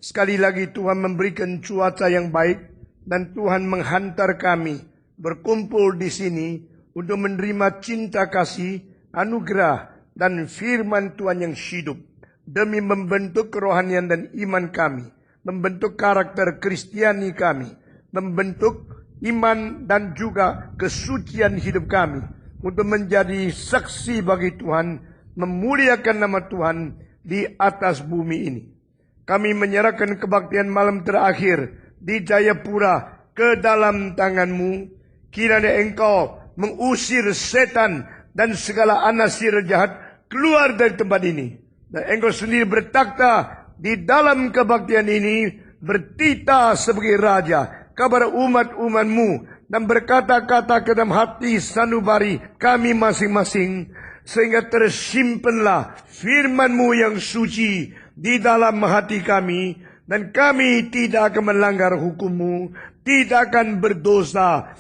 Sekali lagi Tuhan memberikan cuaca yang baik dan Tuhan menghantar kami berkumpul di sini untuk menerima cinta kasih, anugerah dan firman Tuhan yang hidup demi membentuk kerohanian dan iman kami, membentuk karakter Kristiani kami, membentuk iman dan juga kesucian hidup kami untuk menjadi saksi bagi Tuhan, memuliakan nama Tuhan di atas bumi ini. Kami menyerahkan kebaktian malam terakhir di Jayapura ke dalam tangan-Mu. Kiranya Engkau mengusir setan dan segala anasir jahat keluar dari tempat ini. Dan Engkau sendiri bertakhta di dalam kebaktian ini, bertitah sebagai Raja kepada umat-umat-Mu dan berkata-kata ke dalam hati sanubari kami masing-masing, sehingga tersimpanlah firman-Mu yang suci di dalam hati kami, dan kami tidak akan melanggar hukum-Mu, tidak akan berdosa,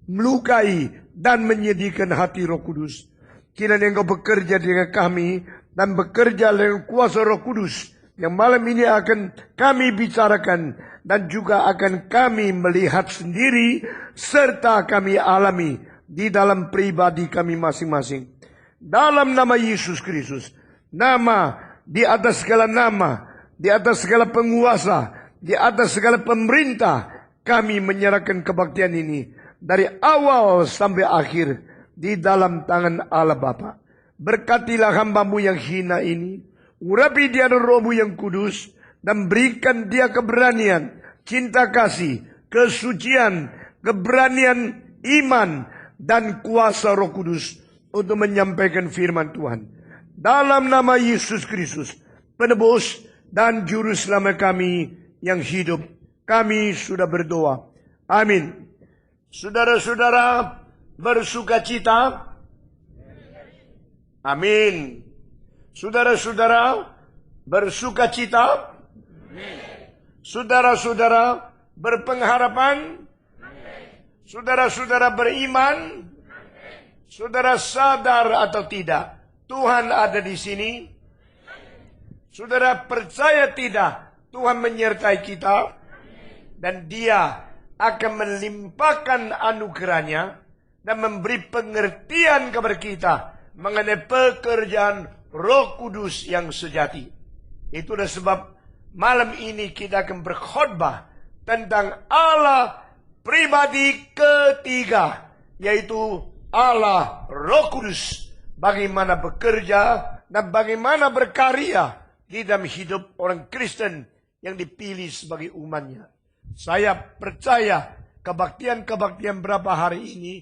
melukai dan menyedihkan hati Roh Kudus. Kiranya Engkau bekerja dengan kami dan bekerja dengan kuasa Roh Kudus yang malam ini akan kami bicarakan dan juga akan kami melihat sendiri serta kami alami di dalam pribadi kami masing-masing. Dalam nama Yesus Kristus, nama di atas segala nama, di atas segala penguasa, di atas segala pemerintah, kami menyerahkan kebaktian ini dari awal sampai akhir di dalam tangan Allah Bapa. Berkatilah hamba-Mu yang hina ini, urapi dia dengan Roh-Mu yang kudus, dan berikan dia keberanian, cinta kasih, kesucian, keberanian iman, dan kuasa Roh Kudus untuk menyampaikan firman Tuhan. Dalam nama Yesus Kristus, penebus dan juru selamat kami yang hidup, kami sudah berdoa. Amin. Saudara-saudara bersukacita. Amin. Saudara-saudara bersukacita. Saudara-saudara berpengharapan. Saudara-saudara beriman. Saudara sadar atau tidak, Tuhan ada di sini. Saudara percaya tidak, Tuhan menyertai kita. Dan Dia akan melimpahkan anugerahnya dan memberi pengertian kepada kita mengenai pekerjaan Roh Kudus yang sejati. Itulah sebab malam ini kita akan berkhotbah tentang Allah pribadi ketiga, yaitu Allah Roh Kudus. Bagaimana bekerja dan bagaimana berkarya di dalam hidup orang Kristen yang dipilih sebagai umatnya. Saya percaya kebaktian-kebaktian berapa hari ini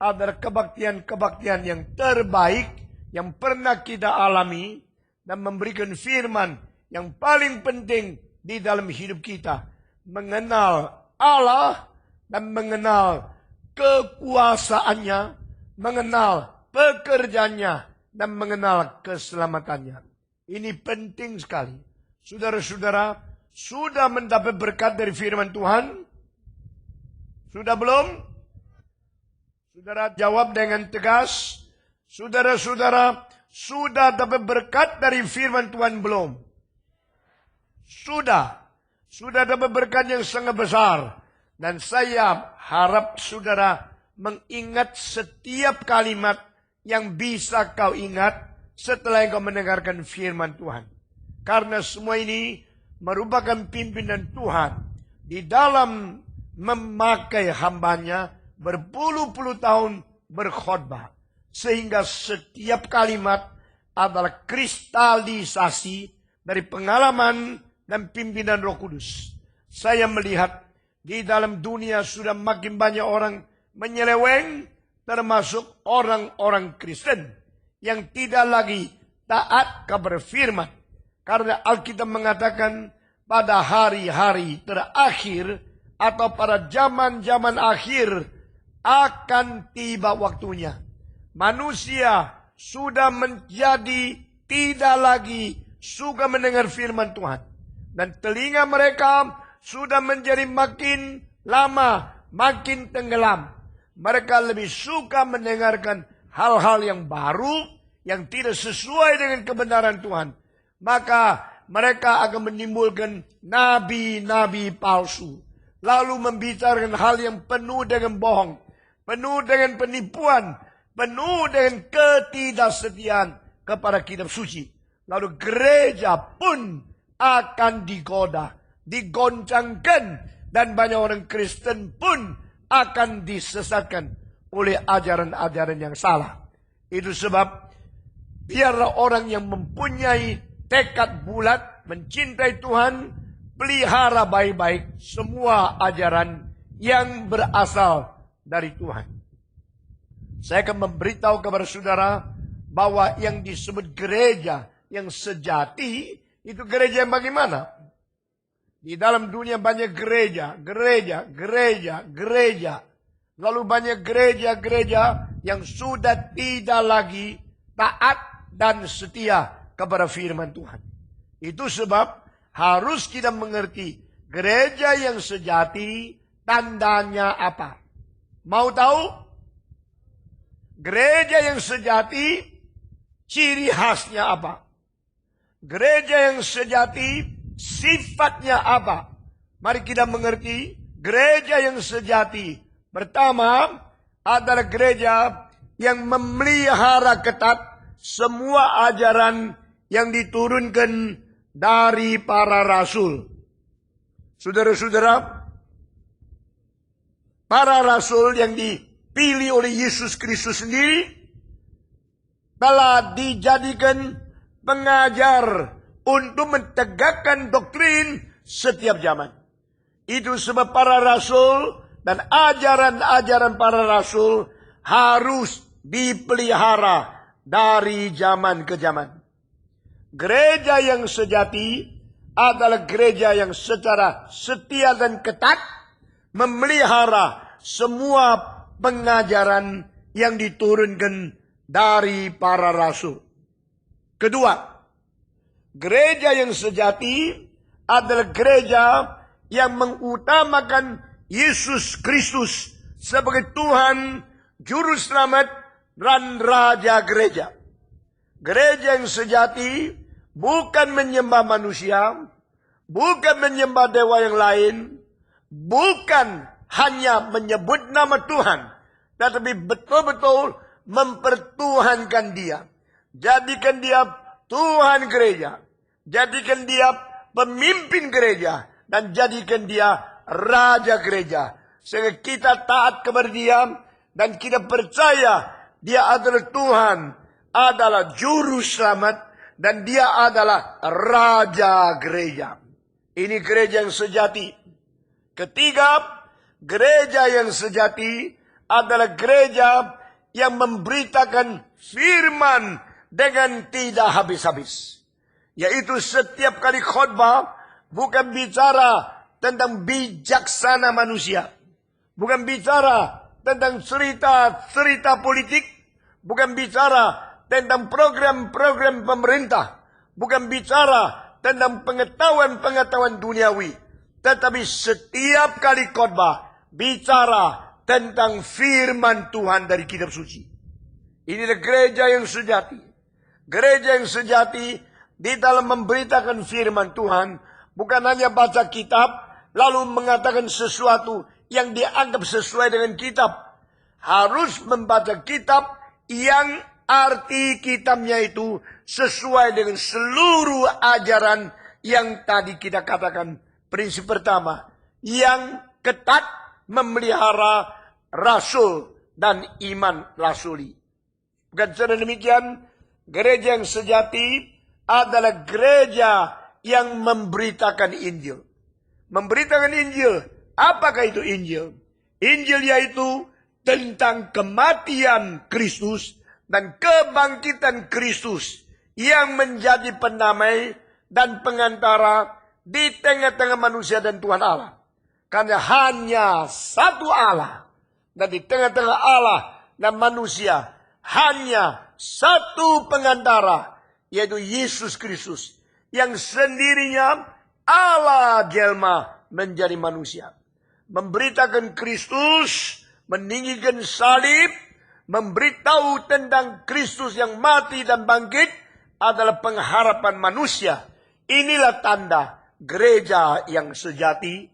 adalah kebaktian-kebaktian yang terbaik yang pernah kita alami dan memberikan firman yang paling penting di dalam hidup kita. Mengenal Allah dan mengenal kekuasaannya, mengenal pekerjaannya, dan mengenal keselamatannya. Ini penting sekali. Saudara-saudara, sudah mendapat berkat dari firman Tuhan? Sudah belum? Saudara jawab dengan tegas. Saudara-saudara, sudah dapat berkat dari firman Tuhan belum? Sudah. Sudah dapat berkat yang sangat besar. Dan saya harap saudara mengingat setiap kalimat yang bisa kau ingat setelah engkau mendengarkan firman Tuhan. Karena semua ini merupakan pimpinan Tuhan di dalam memakai hambanya berpuluh-puluh tahun berkhotbah. Sehingga setiap kalimat adalah kristalisasi dari pengalaman dan pimpinan Roh Kudus. Saya melihat di dalam dunia sudah makin banyak orang menyeleweng, termasuk orang-orang Kristen yang tidak lagi taat kepada firman. Karena Alkitab mengatakan pada hari-hari terakhir atau pada zaman-zaman akhir akan tiba waktunya. Manusia sudah menjadi tidak lagi suka mendengar firman Tuhan. Dan telinga mereka sudah menjadi makin lama, makin tenggelam. Mereka lebih suka mendengarkan hal-hal yang baru, yang tidak sesuai dengan kebenaran Tuhan. Maka mereka akan menimbulkan nabi-nabi palsu. Lalu membicarakan hal yang penuh dengan bohong, penuh dengan penipuan, penuh dengan ketidaksetiaan kepada kitab suci. Lalu gereja pun akan digoda, digoncangkan, dan banyak orang Kristen pun akan disesatkan oleh ajaran-ajaran yang salah. Itu sebab biarlah orang yang mempunyai tekad bulat mencintai Tuhan, pelihara baik-baik semua ajaran yang berasal dari Tuhan. Saya akan memberitahu kepada saudara bahwa yang disebut gereja yang sejati itu gereja yang bagaimana? Di dalam dunia banyak gereja. Lalu banyak gereja-gereja yang sudah tidak lagi taat dan setia kepada firman Tuhan. Itu sebab harus kita mengerti gereja yang sejati tandanya apa. Mau tahu? Gereja yang sejati ciri khasnya apa? Gereja yang sejati sifatnya apa? Mari kita mengerti gereja yang sejati. Pertama adalah gereja yang memelihara ketat semua ajaran yang diturunkan dari para rasul. Saudara-saudara, para rasul yang dipilih oleh Yesus Kristus sendiri telah dijadikan pengajar untuk mentegakkan doktrin setiap zaman. Itu sebab para rasul dan ajaran-ajaran para rasul harus dipelihara dari zaman ke zaman. Gereja yang sejati adalah gereja yang secara setia dan ketat memelihara semua pengajaran yang diturunkan dari para rasul. Kedua, gereja yang sejati adalah gereja yang mengutamakan Yesus Kristus sebagai Tuhan, Juru Selamat, dan Raja Gereja. Gereja yang sejati bukan menyembah manusia, bukan menyembah dewa yang lain, bukan hanya menyebut nama Tuhan, tetapi betul-betul mempertuhankan Dia. Jadikan Dia Tuhan gereja, jadikan Dia pemimpin gereja, dan jadikan Dia Raja gereja. Sehingga kita taat kepada Dia dan kita percaya Dia adalah Tuhan, adalah Juru Selamat, dan Dia adalah Raja gereja. Ini gereja yang sejati. Ketiga, gereja yang sejati adalah gereja yang memberitakan firman dengan tidak habis-habis. Yaitu setiap kali khotbah bukan bicara tentang bijaksana manusia. Bukan bicara tentang cerita-cerita politik. Bukan bicara tentang program-program pemerintah. Bukan bicara tentang pengetahuan-pengetahuan duniawi. Tetapi setiap kali khotbah bicara tentang firman Tuhan dari kitab suci. Inilah gereja yang sejati. Gereja yang sejati di dalam memberitakan firman Tuhan bukan hanya baca kitab lalu mengatakan sesuatu yang dianggap sesuai dengan kitab. Harus membaca kitab yang arti kitabnya itu sesuai dengan seluruh ajaran yang tadi kita katakan. Prinsip pertama, yang ketat memelihara rasul dan iman rasuli. Bukan saja demikian, gereja yang sejati adalah gereja yang memberitakan Injil. Memberitakan Injil. Apakah itu Injil? Injil yaitu tentang kematian Kristus dan kebangkitan Kristus yang menjadi pendamai dan pengantara di tengah-tengah manusia dan Tuhan Allah. Karena hanya satu Allah. Dan di tengah-tengah Allah dan manusia hanya satu pengantara, yaitu Yesus Kristus. Yang sendirinya Allah jelma menjadi manusia. Memberitakan Kristus, meninggikan salib, memberitahu tentang Kristus yang mati dan bangkit adalah pengharapan manusia Inilah tanda gereja yang sejati.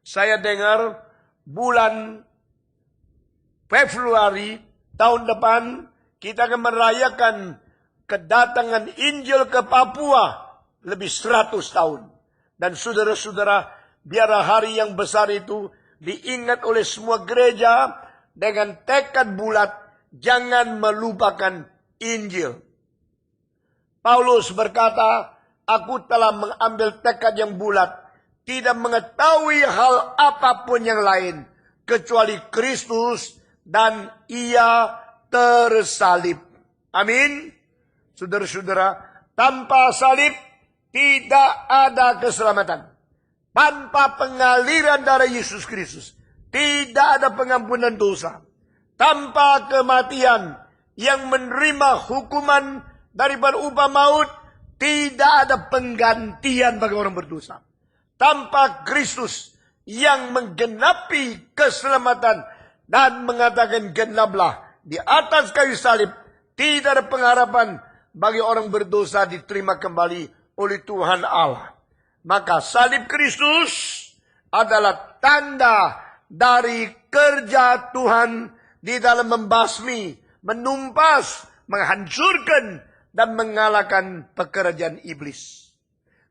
Saya dengar bulan Februari tahun depan kita akan merayakan kedatangan Injil ke Papua lebih 100 tahun. Dan saudara-saudara, biar hari yang besar itu diingat oleh semua gereja dengan tekad bulat, jangan melupakan Injil. Paulus berkata, aku telah mengambil tekad yang bulat, tidak mengetahui hal apapun yang lain, kecuali Kristus dan ia tersalib. Amin. Saudara-saudara, tanpa salib tidak ada keselamatan. Tanpa pengaliran darah Yesus Kristus tidak ada pengampunan dosa. Tanpa kematian yang menerima hukuman daripada upah maut, tidak ada penggantian bagi orang berdosa. Tanpa Kristus yang menggenapi keselamatan dan mengatakan genaplah di atas kayu salib, tidak ada pengharapan bagi orang berdosa diterima kembali oleh Tuhan Allah. Maka salib Kristus adalah tanda dari kerja Tuhan di dalam membasmi, menumpas, menghancurkan, dan mengalahkan pekerjaan iblis.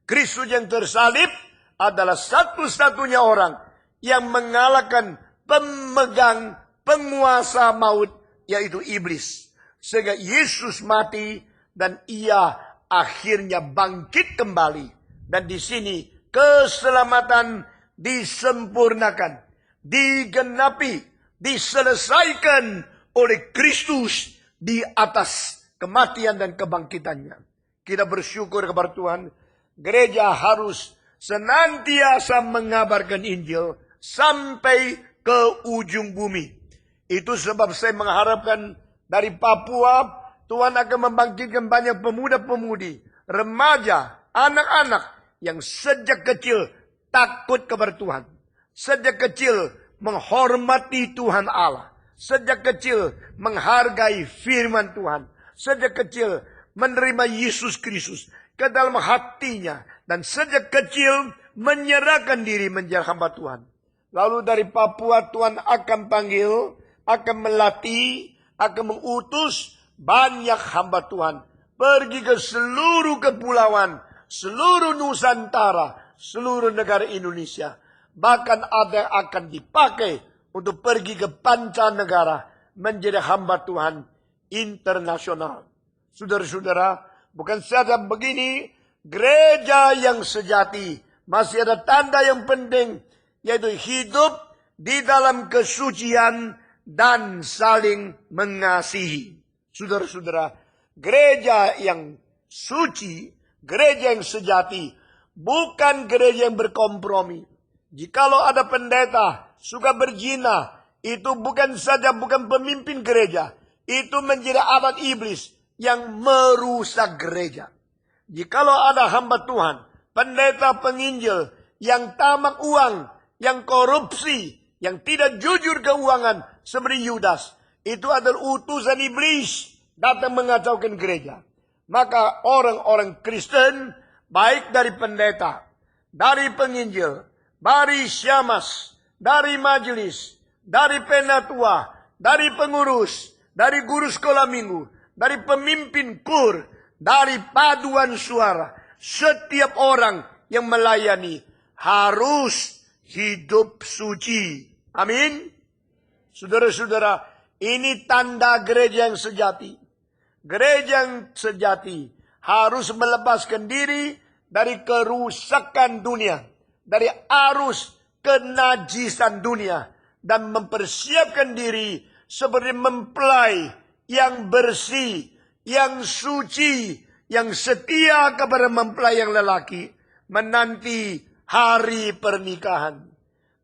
Kristus yang tersalib adalah satu-satunya orang yang mengalahkan pemegang penguasa maut, yaitu iblis. Sehingga Yesus mati dan ia akhirnya bangkit kembali. Dan di sini keselamatan disempurnakan, digenapi, diselesaikan oleh Kristus di atas kematian dan kebangkitannya. Kita bersyukur kepada Tuhan. Gereja harus senantiasa mengabarkan Injil sampai ke ujung bumi. Itu sebab saya mengharapkan dari Papua, Tuhan akan membangkitkan banyak pemuda-pemudi, remaja, anak-anak yang sejak kecil takut kepada Tuhan. Sejak kecil menghormati Tuhan Allah. Sejak kecil menghargai firman Tuhan. Sejak kecil menerima Yesus Kristus ke dalam hatinya. Dan sejak kecil menyerahkan diri menjadi hamba Tuhan. Lalu dari Papua Tuhan akan panggil, akan melatih, akan mengutus banyak hamba Tuhan. Pergi ke seluruh kepulauan, seluruh Nusantara, seluruh negara Indonesia. Bahkan ada yang akan dipakai untuk pergi ke pancanegara menjadi hamba Tuhan internasional. Saudara-saudara, bukan saja begini, gereja yang sejati masih ada tanda yang penting, yaitu hidup di dalam kesucian dan saling mengasihi. Saudara-saudara, gereja yang suci, gereja yang sejati, bukan gereja yang berkompromi. Jikalau ada pendeta suka berzina, itu bukan pemimpin gereja, itu menjadi alat iblis yang merusak gereja. Jikalau ada hamba Tuhan, pendeta penginjil yang tamak uang, yang korupsi, yang tidak jujur keuangan seperti Yudas, itu adalah utusan iblis datang mengacaukan gereja. Maka orang-orang Kristen, baik dari pendeta, dari penginjil, dari syamas, dari majelis, dari penatua, dari pengurus, dari guru sekolah minggu, dari pemimpin kur, dari paduan suara, setiap orang yang melayani harus hidup suci. Amin. Saudara-saudara, ini tanda gereja yang sejati. Gereja yang sejati harus melepaskan diri dari kerusakan dunia, dari arus kenajisan dunia, dan mempersiapkan diri seperti mempelai yang bersih, yang suci, yang setia kepada mempelai yang lelaki, menanti hari pernikahan.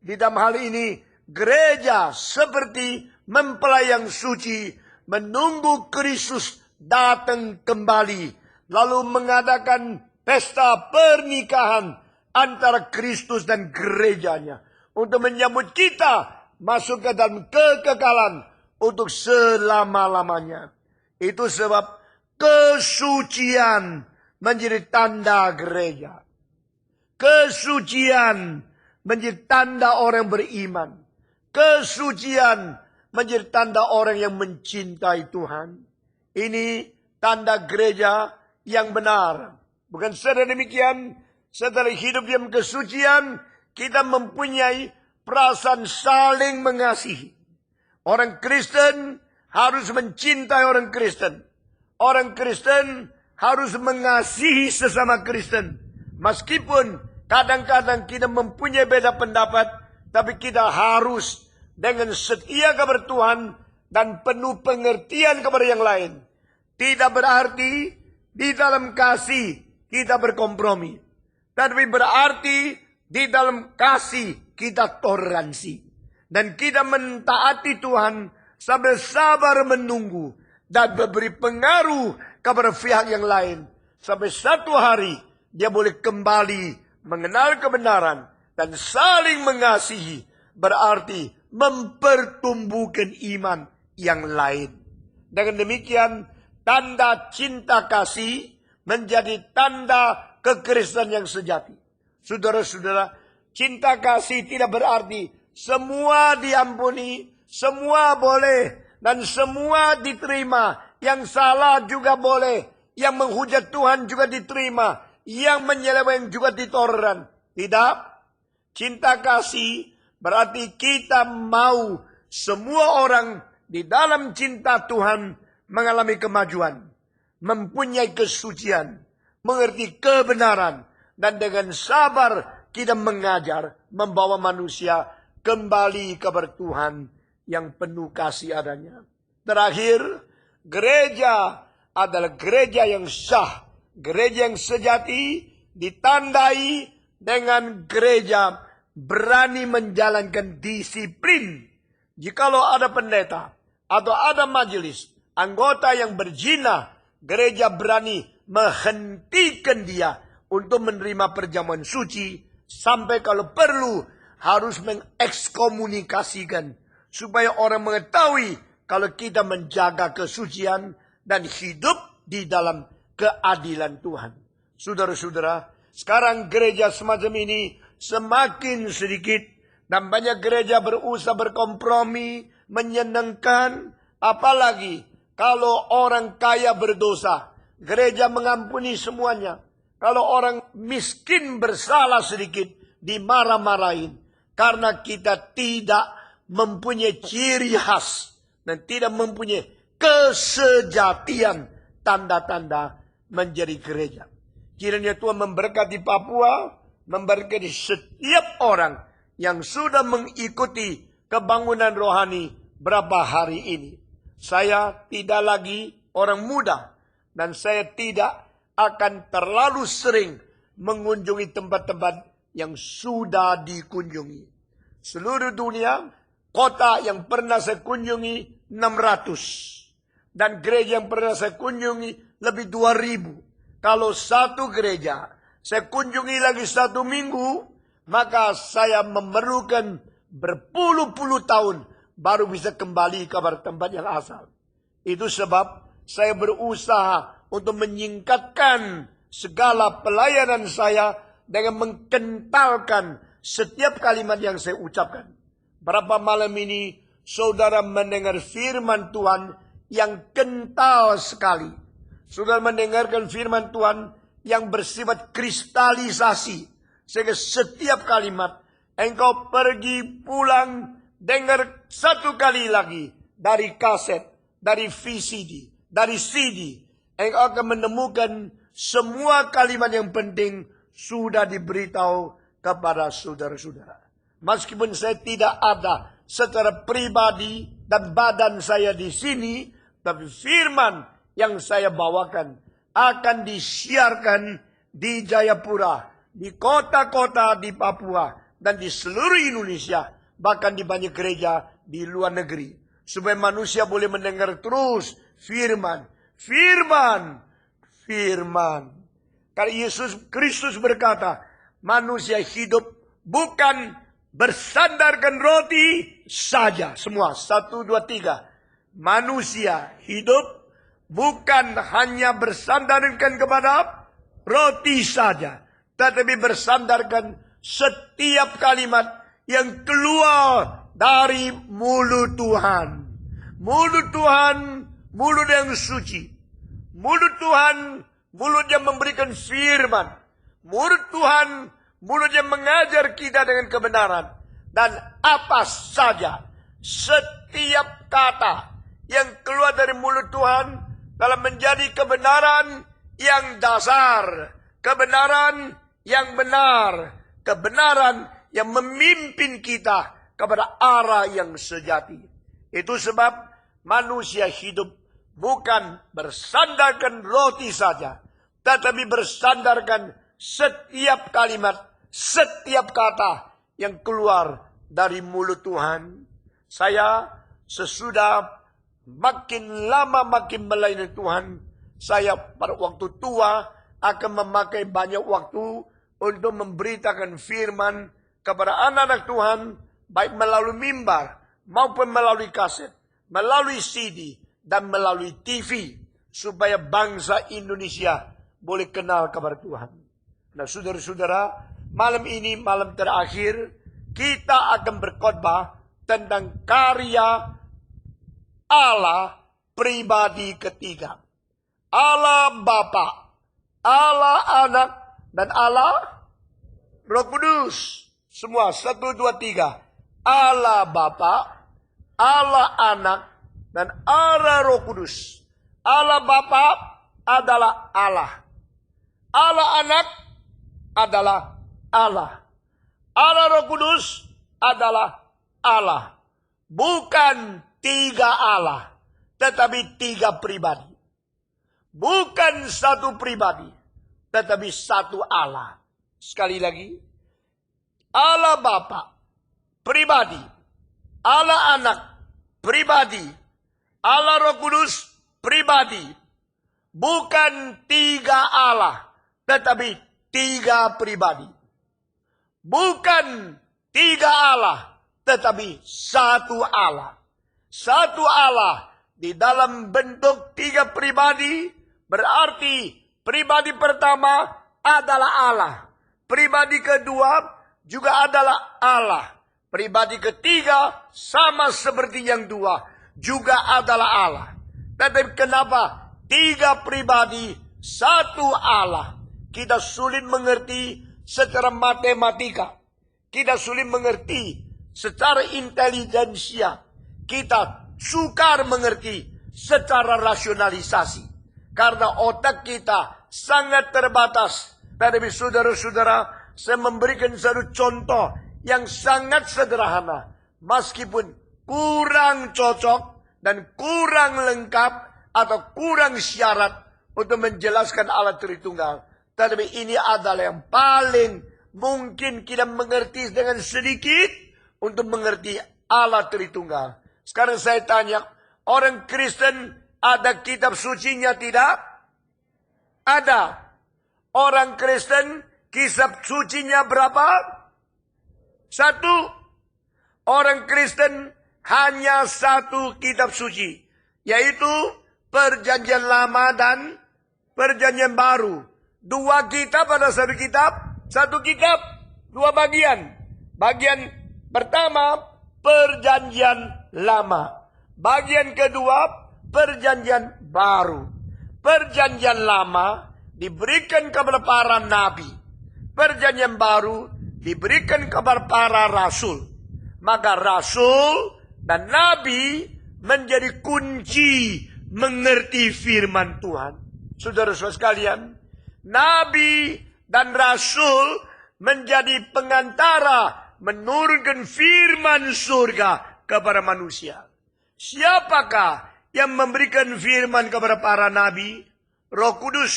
Di dalam hal ini, gereja seperti mempelai yang suci menunggu Kristus datang kembali, lalu mengadakan pesta pernikahan antara Kristus dan gerejanya untuk menyambut kita masuk ke dalam kekekalan untuk selama-lamanya. Itu sebab kesucian menjadi tanda gereja. Kesucian menjadi tanda orang beriman. Kesucian menjadi tanda orang yang mencintai Tuhan. Ini tanda gereja yang benar. Bukan saja demikian, setelah hidup dalam kesucian, kita mempunyai perasaan saling mengasihi. Orang Kristen harus mencintai orang Kristen. Orang Kristen harus mengasihi sesama Kristen. Meskipun kadang-kadang kita mempunyai beda pendapat, tapi kita harus dengan setia kepada Tuhan dan penuh pengertian kepada yang lain. Tidak berarti di dalam kasih kita berkompromi. Tapi berarti di dalam kasih kita toleransi. Dan kita mentaati Tuhan sambil sabar menunggu. Dan memberi pengaruh kepada pihak yang lain. Sampai satu hari dia boleh kembali mengenal kebenaran. Dan saling mengasihi. Berarti mempertumbuhkan iman yang lain. Dengan demikian, tanda cinta kasih menjadi tanda kekristenan yang sejati. Saudara-saudara, cinta kasih tidak berarti semua diampuni, semua boleh, dan semua diterima. Yang salah juga boleh, yang menghujat Tuhan juga diterima, yang menyeleweng juga ditoleran. Tidak. Cinta kasih berarti kita mau semua orang di dalam cinta Tuhan mengalami kemajuan, mempunyai kesucian, mengerti kebenaran, dan dengan sabar kita mengajar, membawa manusia kembali kepada Tuhan yang penuh kasih adanya. Terakhir, gereja adalah gereja yang sah, gereja yang sejati, ditandai dengan gereja berani menjalankan disiplin. Jikalau ada pendeta atau ada majelis, anggota yang berzina, gereja berani menghentikan dia untuk menerima perjamuan suci, sampai kalau perlu harus mengekskomunikasikan, supaya orang mengetahui kalau kita menjaga kesucian dan hidup di dalam keadilan Tuhan. Saudara-saudara, sekarang gereja semacam ini semakin sedikit, dan banyak gereja berusaha berkompromi, menyenangkan. Apalagi kalau orang kaya berdosa, gereja mengampuni semuanya. Kalau orang miskin bersalah sedikit, dimarah-marahin. Karena kita tidak mempunyai ciri khas dan tidak mempunyai kesejatian tanda-tanda menjadi gereja. Kiranya Tuhan memberkati Papua, memberkati setiap orang yang sudah mengikuti kebangunan rohani berapa hari ini. Saya tidak lagi orang muda, dan saya tidak akan terlalu sering mengunjungi tempat-tempat yang sudah dikunjungi. Seluruh dunia, kota yang pernah saya kunjungi 600. Dan gereja yang pernah saya kunjungi lebih 2000. Kalau satu gereja saya kunjungi lagi 1 minggu, maka saya memerlukan berpuluh-puluh tahun baru bisa kembali ke tempat yang asal. Itu sebab saya berusaha untuk menyingkatkan segala pelayanan saya dengan mengkentalkan setiap kalimat yang saya ucapkan. Berapa malam ini saudara mendengar firman Tuhan yang kental sekali. Saudara mendengarkan firman Tuhan yang bersifat kristalisasi. Sehingga setiap kalimat engkau pergi pulang dengar satu kali lagi dari kaset, dari VCD, dari CD. Engkau akan menemukan semua kalimat yang penting sudah diberitahu kepada saudara-saudara. Meskipun saya tidak ada secara pribadi dan badan saya di sini, tapi firman yang saya bawakan akan disiarkan di Jayapura, di kota-kota di Papua, dan di seluruh Indonesia, bahkan di banyak gereja di luar negeri. Supaya manusia boleh mendengar terus firman. Firman. Firman. Karena Yesus Kristus berkata, manusia hidup bukan bersandarkan roti saja. Semua, 1, 2, 3. Manusia hidup bukan hanya bersandarkan kepada roti saja, tetapi bersandarkan setiap kalimat yang keluar dari mulut Tuhan. Mulut Tuhan, mulut yang suci. Mulut Tuhan, mulut yang memberikan firman. Mulut Tuhan, mulut yang mengajar kita dengan kebenaran. Dan apa saja, setiap kata yang keluar dari mulut Tuhan dalam menjadi kebenaran yang dasar, kebenaran yang benar, kebenaran yang memimpin kita kepada arah yang sejati. Itu sebab manusia hidup bukan bersandarkan roti saja, tetapi bersandarkan setiap kalimat, setiap kata yang keluar dari mulut Tuhan. Saya sesudah makin lama makin melayani Tuhan, saya pada waktu tua akan memakai banyak waktu untuk memberitakan firman kepada anak-anak Tuhan, baik melalui mimbar maupun melalui kaset, melalui CD, dan melalui TV, supaya bangsa Indonesia boleh kenal kabar Tuhan. Nah, saudara-saudara, malam ini malam terakhir, kita akan berkhotbah tentang karya Allah pribadi ketiga. Allah Bapa, Allah Anak, dan Allah Roh Kudus. Semua 1, 2, 3. Allah Bapa, Allah Anak, dan Allah Roh Kudus. Allah Bapa adalah Allah. Allah Anak adalah Allah. Allah Roh Kudus adalah Allah. Bukan 3 Allah, tetapi 3 pribadi. Bukan 1 pribadi, tetapi 1 Allah. Sekali lagi, Allah Bapa pribadi, Allah Anak pribadi, Allah Roh Kudus pribadi. Bukan 3 Allah, tetapi 3 pribadi. Bukan 3 Allah, tetapi 1 Allah. 1 Allah di dalam bentuk 3 pribadi, berarti pribadi pertama adalah Allah. Pribadi kedua juga adalah Allah. Pribadi ketiga sama seperti yang dua, juga adalah Allah. Tetapi kenapa 3 pribadi, 1 Allah? Kita sulit mengerti secara matematika. Kita sulit mengerti secara intelijensia. Kita sukar mengerti secara rasionalisasi. Karena otak kita sangat terbatas. Tetapi saudara-saudara, saya memberikan satu contoh yang sangat sederhana. Meskipun kurang cocok dan kurang lengkap atau kurang syarat untuk menjelaskan Allah Tritunggal. Tetapi ini adalah yang paling mungkin kita mengerti dengan sedikit untuk mengerti Allah Tritunggal. Sekarang saya tanya, orang Kristen ada kitab sucinya tidak? Ada. Orang Kristen kitab sucinya berapa? 1. Orang Kristen hanya 1 kitab suci, yaitu Perjanjian Lama dan Perjanjian Baru. 2 kitab ada 1 kitab? 1 kitab, 2 bagian. Bagian pertama Perjanjian Lama. Bagian kedua Perjanjian Baru. Perjanjian Lama diberikan kepada para nabi. Perjanjian Baru diberikan kepada para rasul. Maka rasul dan nabi menjadi kunci mengerti firman Tuhan. Saudara-saudara sekalian, nabi dan rasul menjadi pengantara menurunkan firman surga kepada manusia. Siapakah yang memberikan firman kepada para nabi? Roh Kudus.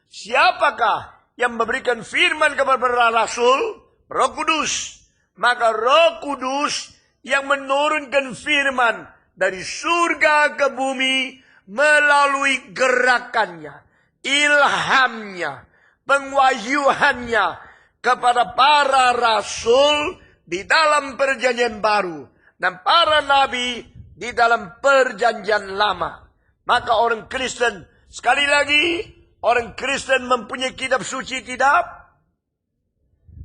Siapakah yang memberikan firman kepada para rasul? Roh Kudus. Maka Roh Kudus yang menurunkan firman dari surga ke bumi melalui gerakannya, ilhamnya, pengwahyuannya kepada para rasul di dalam Perjanjian Baru dan para nabi di dalam Perjanjian Lama. Maka orang Kristen, sekali lagi, Orang Kristen mempunyai kitab suci tidak?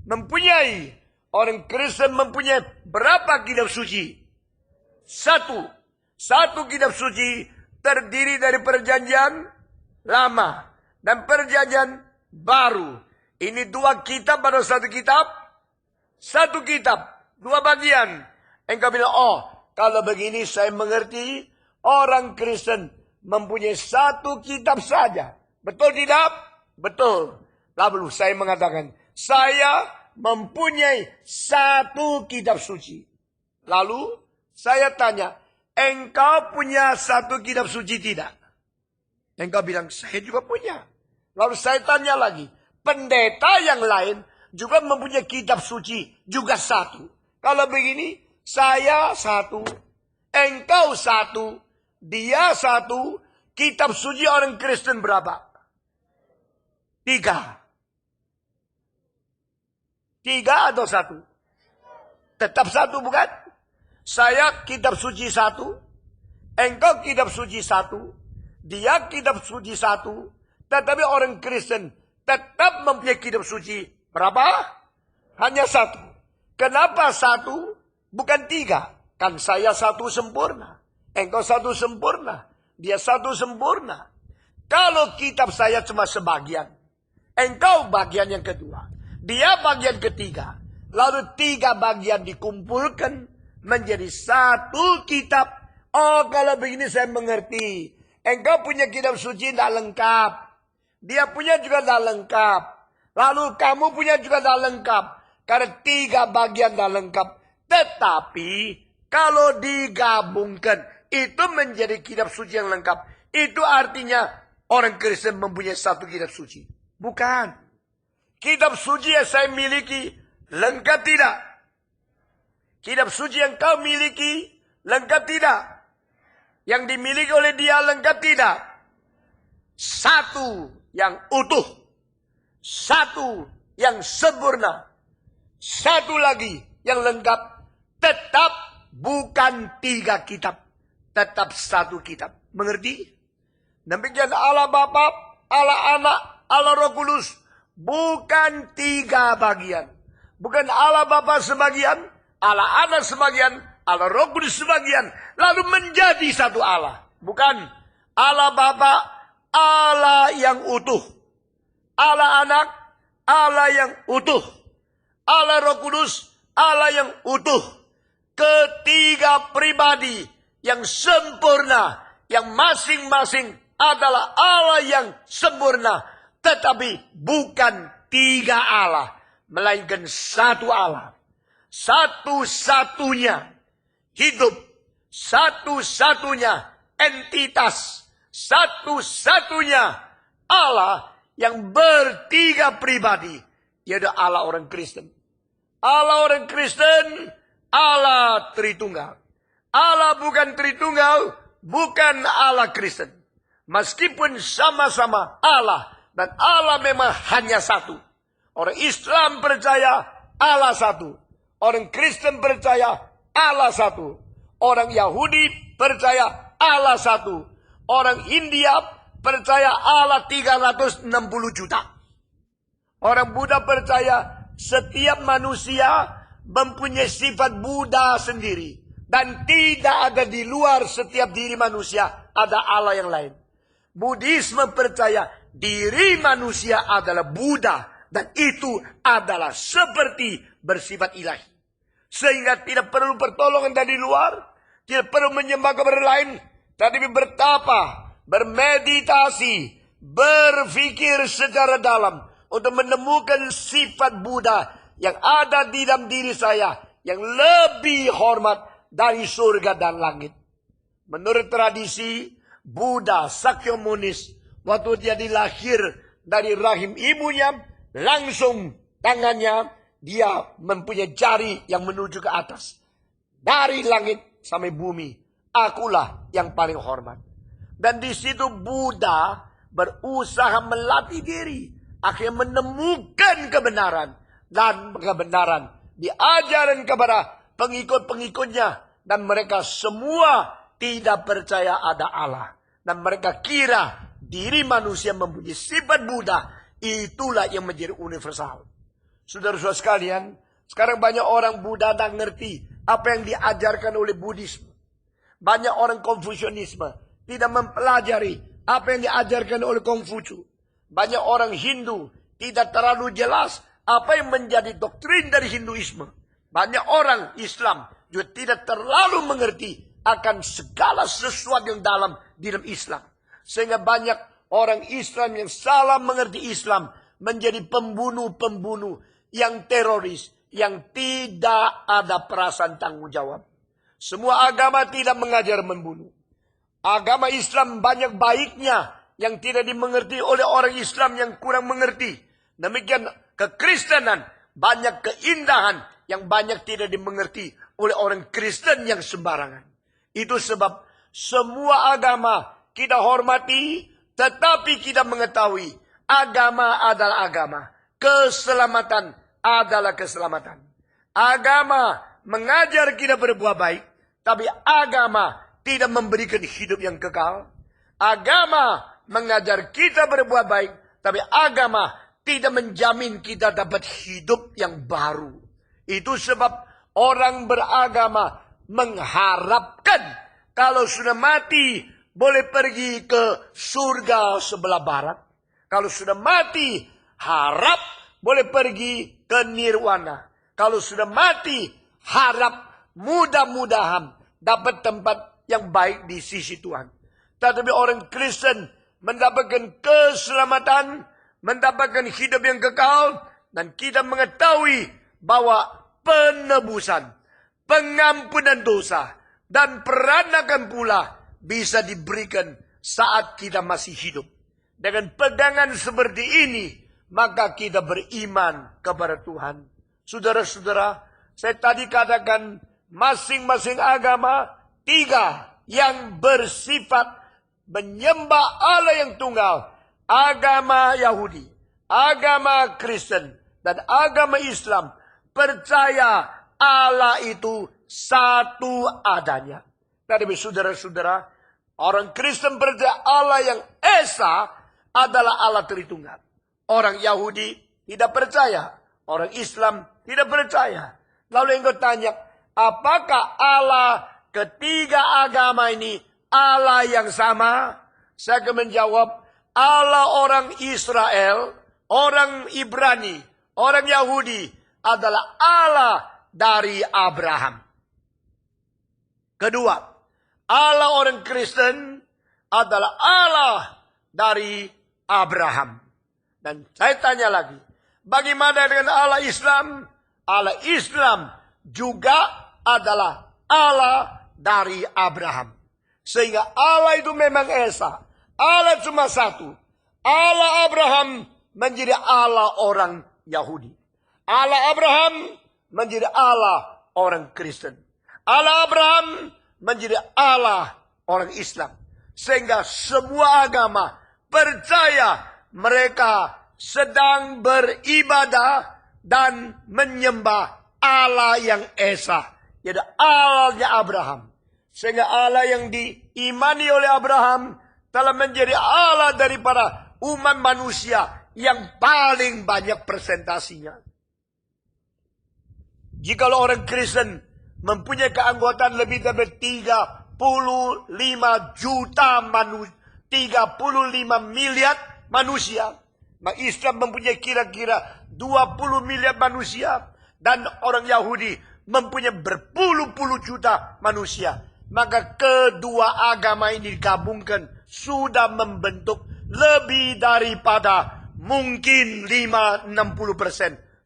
Mempunyai. Orang Kristen mempunyai berapa kitab suci? Satu. Satu kitab suci terdiri dari perjanjian lama dan perjanjian baru. Ini dua kitab atau satu kitab? Satu kitab. Dua bagian. Engkau bilang, oh kalau begini saya mengerti orang Kristen mempunyai satu kitab saja. Betul tidak? Betul. Lalu saya mengatakan, saya mempunyai satu kitab suci. Lalu saya tanya, engkau punya satu kitab suci tidak? Engkau bilang, saya juga punya. Lalu saya tanya lagi, pendeta yang lain juga mempunyai kitab suci, juga satu. Kalau begini, saya satu, engkau satu, dia satu, kitab suci orang Kristen berapa? 3. 3 atau 1? Tetap 1 bukan? Saya kitab suci 1. Engkau kitab suci 1. Dia kitab suci 1. Tetapi orang Kristen tetap mempunyai kitab suci berapa? Hanya 1. Kenapa 1? Bukan 3. Kan saya 1 sempurna. Engkau 1 sempurna. Dia 1 sempurna. Kalau kitab saya cuma sebagian. Engkau bagian yang kedua. Dia bagian ketiga. Lalu 3 bagian dikumpulkan menjadi 1 kitab. Oh kalau begini saya mengerti. Engkau punya kitab suci tidak lengkap. Dia punya juga tidak lengkap. Lalu kamu punya juga tidak lengkap. Karena 3 bagian tidak lengkap. Tetapi kalau digabungkan itu menjadi kitab suci yang lengkap. Itu artinya orang Kristen mempunyai 1 kitab suci. Bukan. Kitab suci yang saya miliki lengkap tidak? Kitab suci yang kau miliki lengkap tidak? Yang dimiliki oleh dia lengkap tidak? 1 yang utuh. 1 yang sempurna. 1 lagi yang lengkap. Tetap bukan 3 kitab. Tetap 1 kitab. Mengerti? Demikian Allah Bapa, Allah Anak, Allah Roh Kudus. Bukan 3 bagian. Bukan Allah Bapa sebagian, Allah Anak sebagian, Allah Roh Kudus sebagian. Lalu menjadi 1 Allah. Bukan Allah Bapa, Allah yang utuh. Allah Anak, Allah yang utuh. Allah Roh Kudus, Allah yang utuh. Ketiga pribadi yang sempurna. Yang masing-masing adalah Allah yang sempurna. Tetapi bukan 3 Allah. Melainkan 1 Allah. Satu-satunya hidup. Satu-satunya entitas. Satu-satunya Allah yang ber3 pribadi. Yaitu Allah orang Kristen. Allah orang Kristen. Allah Tritunggal. Allah bukan Tritunggal. Bukan Allah Kristen. Meskipun sama-sama Allah. Dan Allah memang hanya 1. Orang Islam percaya Allah 1. Orang Kristen percaya Allah 1. Orang Yahudi percaya Allah 1. Orang India percaya Allah 360 juta. Orang Buddha percaya setiap manusia mempunyai sifat Buddha sendiri. Dan tidak ada di luar setiap diri manusia ada Allah yang lain. Buddhisme percaya diri manusia adalah Buddha. Dan itu adalah seperti bersifat ilahi. Sehingga tidak perlu pertolongan dari luar. Tidak perlu menyembah kepada lain. Tetapi bertapa, bermeditasi, berpikir secara dalam. Untuk menemukan sifat Buddha yang ada di dalam diri saya. Yang lebih hormat dari surga dan langit. Menurut tradisi, Buddha Sakyamunis, waktu dia dilahir dari rahim ibunya, langsung tangannya dia mempunyai jari yang menuju ke atas. Dari langit sampai bumi, akulah yang paling hormat. Dan di situ Buddha berusaha melatih diri, akhirnya menemukan kebenaran. Dan kebenaran diajaran kepada pengikut-pengikutnya. Dan mereka semua tidak percaya ada Allah. Dan mereka kira diri manusia mempunyai sifat Buddha, itulah yang menjadi universal. Saudara-saudara sekalian, sekarang banyak orang Buddha tak ngerti apa yang diajarkan oleh Buddhisme. Banyak orang Konfusianisme tidak mempelajari apa yang diajarkan oleh Konghucu. Banyak orang Hindu tidak terlalu jelas apa yang menjadi doktrin dari Hinduisme. Banyak orang Islam juga tidak terlalu mengerti akan segala sesuatu yang dalam di dalam Islam. Sehingga banyak orang Islam yang salah mengerti Islam menjadi pembunuh-pembunuh yang teroris, yang tidak ada perasaan tanggung jawab. Semua agama tidak mengajar membunuh. Agama Islam banyak baiknya yang tidak dimengerti oleh orang Islam yang kurang mengerti. Demikian kekristenan banyak keindahan yang banyak tidak dimengerti oleh orang Kristen yang sembarangan. Itu sebab semua agama kita hormati, tetapi kita mengetahui agama adalah agama. Keselamatan adalah keselamatan. Agama mengajar kita berbuat baik, tapi agama tidak memberikan hidup yang kekal. Agama mengajar kita berbuat baik, tapi agama tidak menjamin kita dapat hidup yang baru. Itu sebab orang beragama mengharapkan kalau sudah mati boleh pergi ke surga sebelah barat. Kalau sudah mati harap boleh pergi ke nirwana. Kalau sudah mati harap mudah-mudahan dapat tempat yang baik di sisi Tuhan. Tetapi orang Kristen mendapatkan keselamatan, mendapatkan hidup yang kekal, dan kita mengetahui bahwa penebusan, pengampunan dosa, dan peranakan pula bisa diberikan saat kita masih hidup. Dengan pegangan seperti ini, maka kita beriman kepada Tuhan. Saudara-saudara, saya tadi katakan masing-masing agama tiga yang bersifat menyembah Allah yang tunggal. Agama Yahudi, agama Kristen, dan agama Islam percaya Allah itu satu adanya. Tetapi saudara-saudara, orang Kristen percaya Allah yang Esa adalah Allah Tritunggal. Orang Yahudi tidak percaya. Orang Islam tidak percaya. Lalu engkau tanya, apakah Allah ketiga agama ini Allah yang sama? Saya akan menjawab, Allah orang Israel, orang Ibrani, orang Yahudi adalah Allah dari Abraham. Kedua, Allah orang Kristen adalah Allah dari Abraham. Dan saya tanya lagi, bagaimana dengan Allah Islam? Allah Islam juga adalah Allah dari Abraham. Sehingga Allah itu memang Esa. Allah cuma satu. Allah Abraham menjadi Allah orang Yahudi. Allah Abraham menjadi Allah orang Kristen. Allah Abraham menjadi Allah orang Islam. Sehingga semua agama percaya mereka sedang beribadah dan menyembah Allah yang Esa. Yaitu Allahnya Abraham. Sehingga Allah yang diimani oleh Abraham telah menjadi Allah daripada umat manusia yang paling banyak presentasinya. Jikalau orang Kristen mempunyai keanggotaan lebih dari 35 juta manusia, 35 miliar manusia, maka Islam mempunyai kira-kira 20 miliar manusia, dan orang Yahudi mempunyai berpuluh-puluh juta manusia. Maka kedua agama ini digabungkan sudah membentuk lebih daripada mungkin 5-60%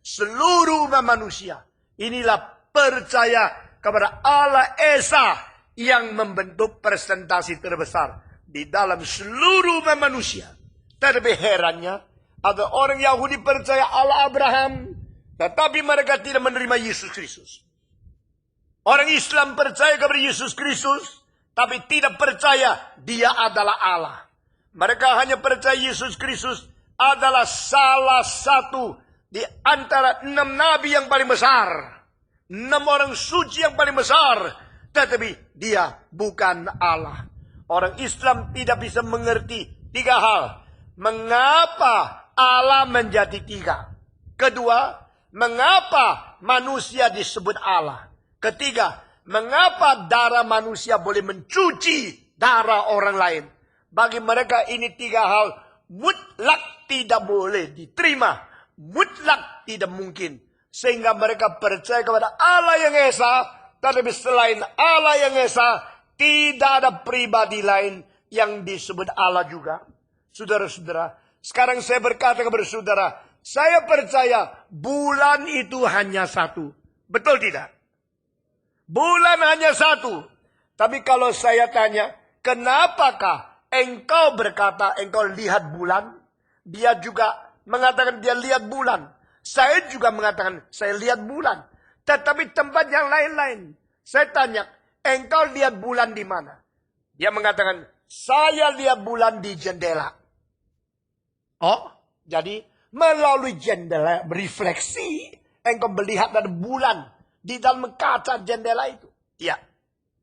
seluruh umat manusia. Inilah percaya kepada Allah Esa yang membentuk presentasi terbesar di dalam seluruh umat manusia. Tetapi herannya, ada orang Yahudi percaya Allah Abraham, tetapi mereka tidak menerima Yesus Kristus. Orang Islam percaya kepada Yesus Kristus, tapi tidak percaya dia adalah Allah. Mereka hanya percaya Yesus Kristus adalah salah satu di antara 6 nabi yang paling besar. 6 orang suci yang paling besar. Tetapi dia bukan Allah. Orang Islam tidak bisa mengerti Tiga hal. Mengapa Allah menjadi tiga? Kedua, mengapa manusia disebut Allah? Ketiga, mengapa darah manusia boleh mencuci darah orang lain? Bagi mereka ini tiga hal mutlak tidak boleh diterima. Mutlak tidak mungkin. Sehingga mereka percaya kepada Allah yang Esa. Tetapi selain Allah yang Esa, tidak ada pribadi lain yang disebut Allah juga. Saudara-saudara, sekarang saya berkata kepada saudara, saya percaya bulan itu hanya satu. Betul tidak? Bulan hanya satu. Tapi kalau saya tanya, kenapakah engkau berkata engkau lihat bulan? Dia juga mengatakan dia lihat bulan. Saya juga mengatakan saya lihat bulan. Tetapi tempat yang lain-lain. Saya tanya, engkau lihat bulan di mana? Dia mengatakan, saya lihat bulan di jendela. Oh, jadi melalui jendela berefleksi, engkau melihat ada bulan di dalam kaca jendela itu. Ya.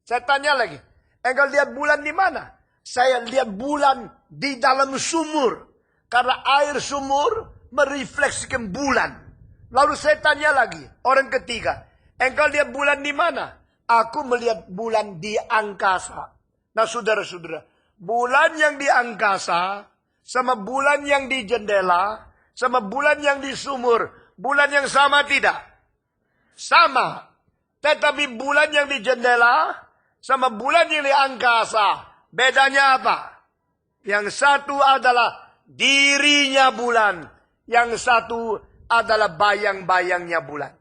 Saya tanya lagi, engkau lihat bulan di mana? Saya lihat bulan di dalam sumur. Karena air sumur merefleksikan bulan. Lalu saya tanya lagi, orang ketiga, engkau lihat bulan di mana? Aku melihat bulan di angkasa. Nah saudara-saudara, bulan yang di angkasa, sama bulan yang di jendela, sama bulan yang di sumur, bulan yang sama tidak? Sama. Tetapi bulan yang di jendela, sama bulan yang di angkasa, bedanya apa? Yang satu adalah dirinya bulan. Yang satu adalah bayang-bayangnya bulan.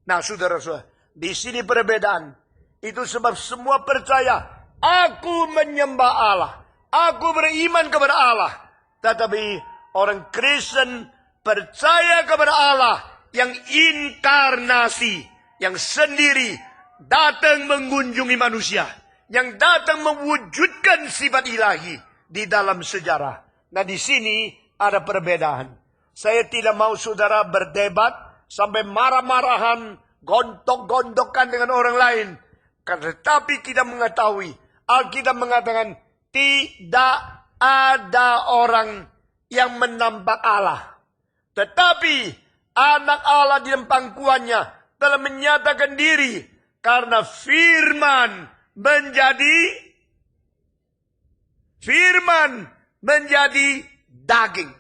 Nah, saudara-saudara, di sini perbedaan. Itu sebab semua percaya, aku menyembah Allah. Aku beriman kepada Allah. Tetapi orang Kristen percaya kepada Allah yang inkarnasi, yang sendiri datang mengunjungi manusia, yang datang mewujudkan sifat ilahi di dalam sejarah. Nah, di sini ada perbedaan. Saya tidak mau saudara berdebat sampai marah-marahan, gontok-gontokan dengan orang lain. Tetapi kita mengetahui, Alkitab mengatakan tidak ada orang yang menampak Allah. Tetapi anak Allah di dalam pangkuannya telah menyatakan diri karena firman menjadi daging.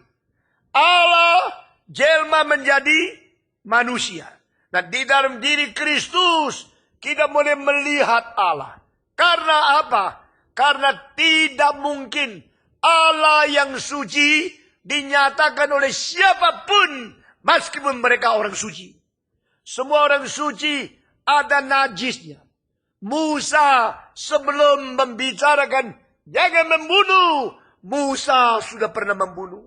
Allah jelma menjadi manusia. Dan di dalam diri Kristus kita boleh melihat Allah. Karena apa? Karena tidak mungkin Allah yang suci dinyatakan oleh siapapun meskipun mereka orang suci. Semua orang suci ada najisnya. Musa sebelum membicarakan jangan membunuh, Musa sudah pernah membunuh.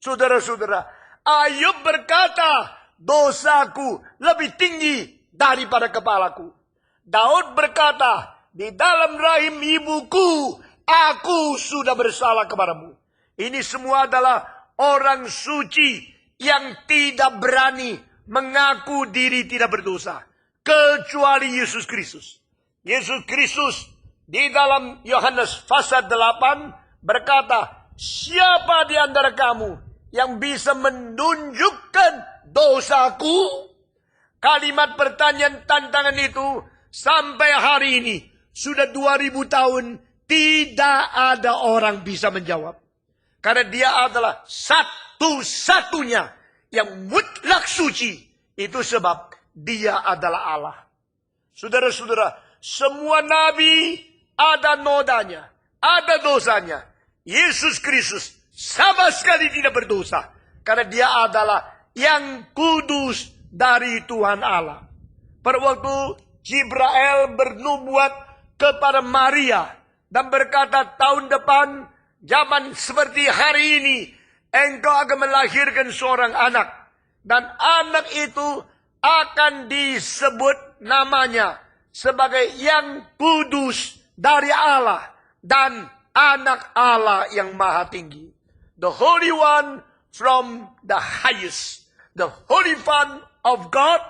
Saudara-saudara, Ayub berkata, dosaku lebih tinggi daripada kepalaku. Daud berkata, di dalam rahim ibuku, aku sudah bersalah kepadamu. Ini semua adalah orang suci yang tidak berani mengaku diri tidak berdosa. Kecuali Yesus Kristus. Yesus Kristus di dalam Yohanes pasal 8 berkata, siapa di antara kamu yang bisa menunjukkan dosaku? Kalimat pertanyaan tantangan itu sampai hari ini sudah 2000 tahun tidak ada orang bisa menjawab. Karena dia adalah satu-satunya yang mutlak suci. Itu sebab dia adalah Allah. Saudara-saudara, semua nabi ada nodanya, ada dosanya. Yesus Kristus sama sekali tidak berdosa. Karena dia adalah yang kudus dari Tuhan Allah. Pada waktu Jibril bernubuat kepada Maria dan berkata, tahun depan, zaman seperti hari ini, engkau akan melahirkan seorang anak. Dan anak itu akan disebut namanya sebagai yang kudus dari Allah dan anak Allah yang maha tinggi. The Holy One from the highest. The Holy One of God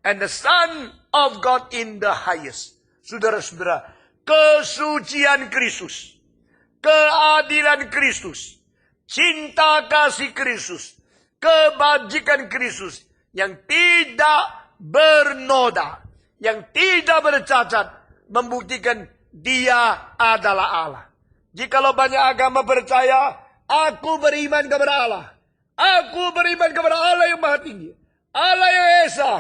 and the Son of God in the highest. Saudara-saudara, kesucian Kristus, keadilan Kristus, cinta kasih Kristus, kebajikan Kristus yang tidak bernoda, yang tidak bercacat, membuktikan Dia adalah Allah. Jikalau banyak agama percaya, aku beriman kepada Allah, aku beriman kepada Allah yang Maha Tinggi, Allah yang Esa,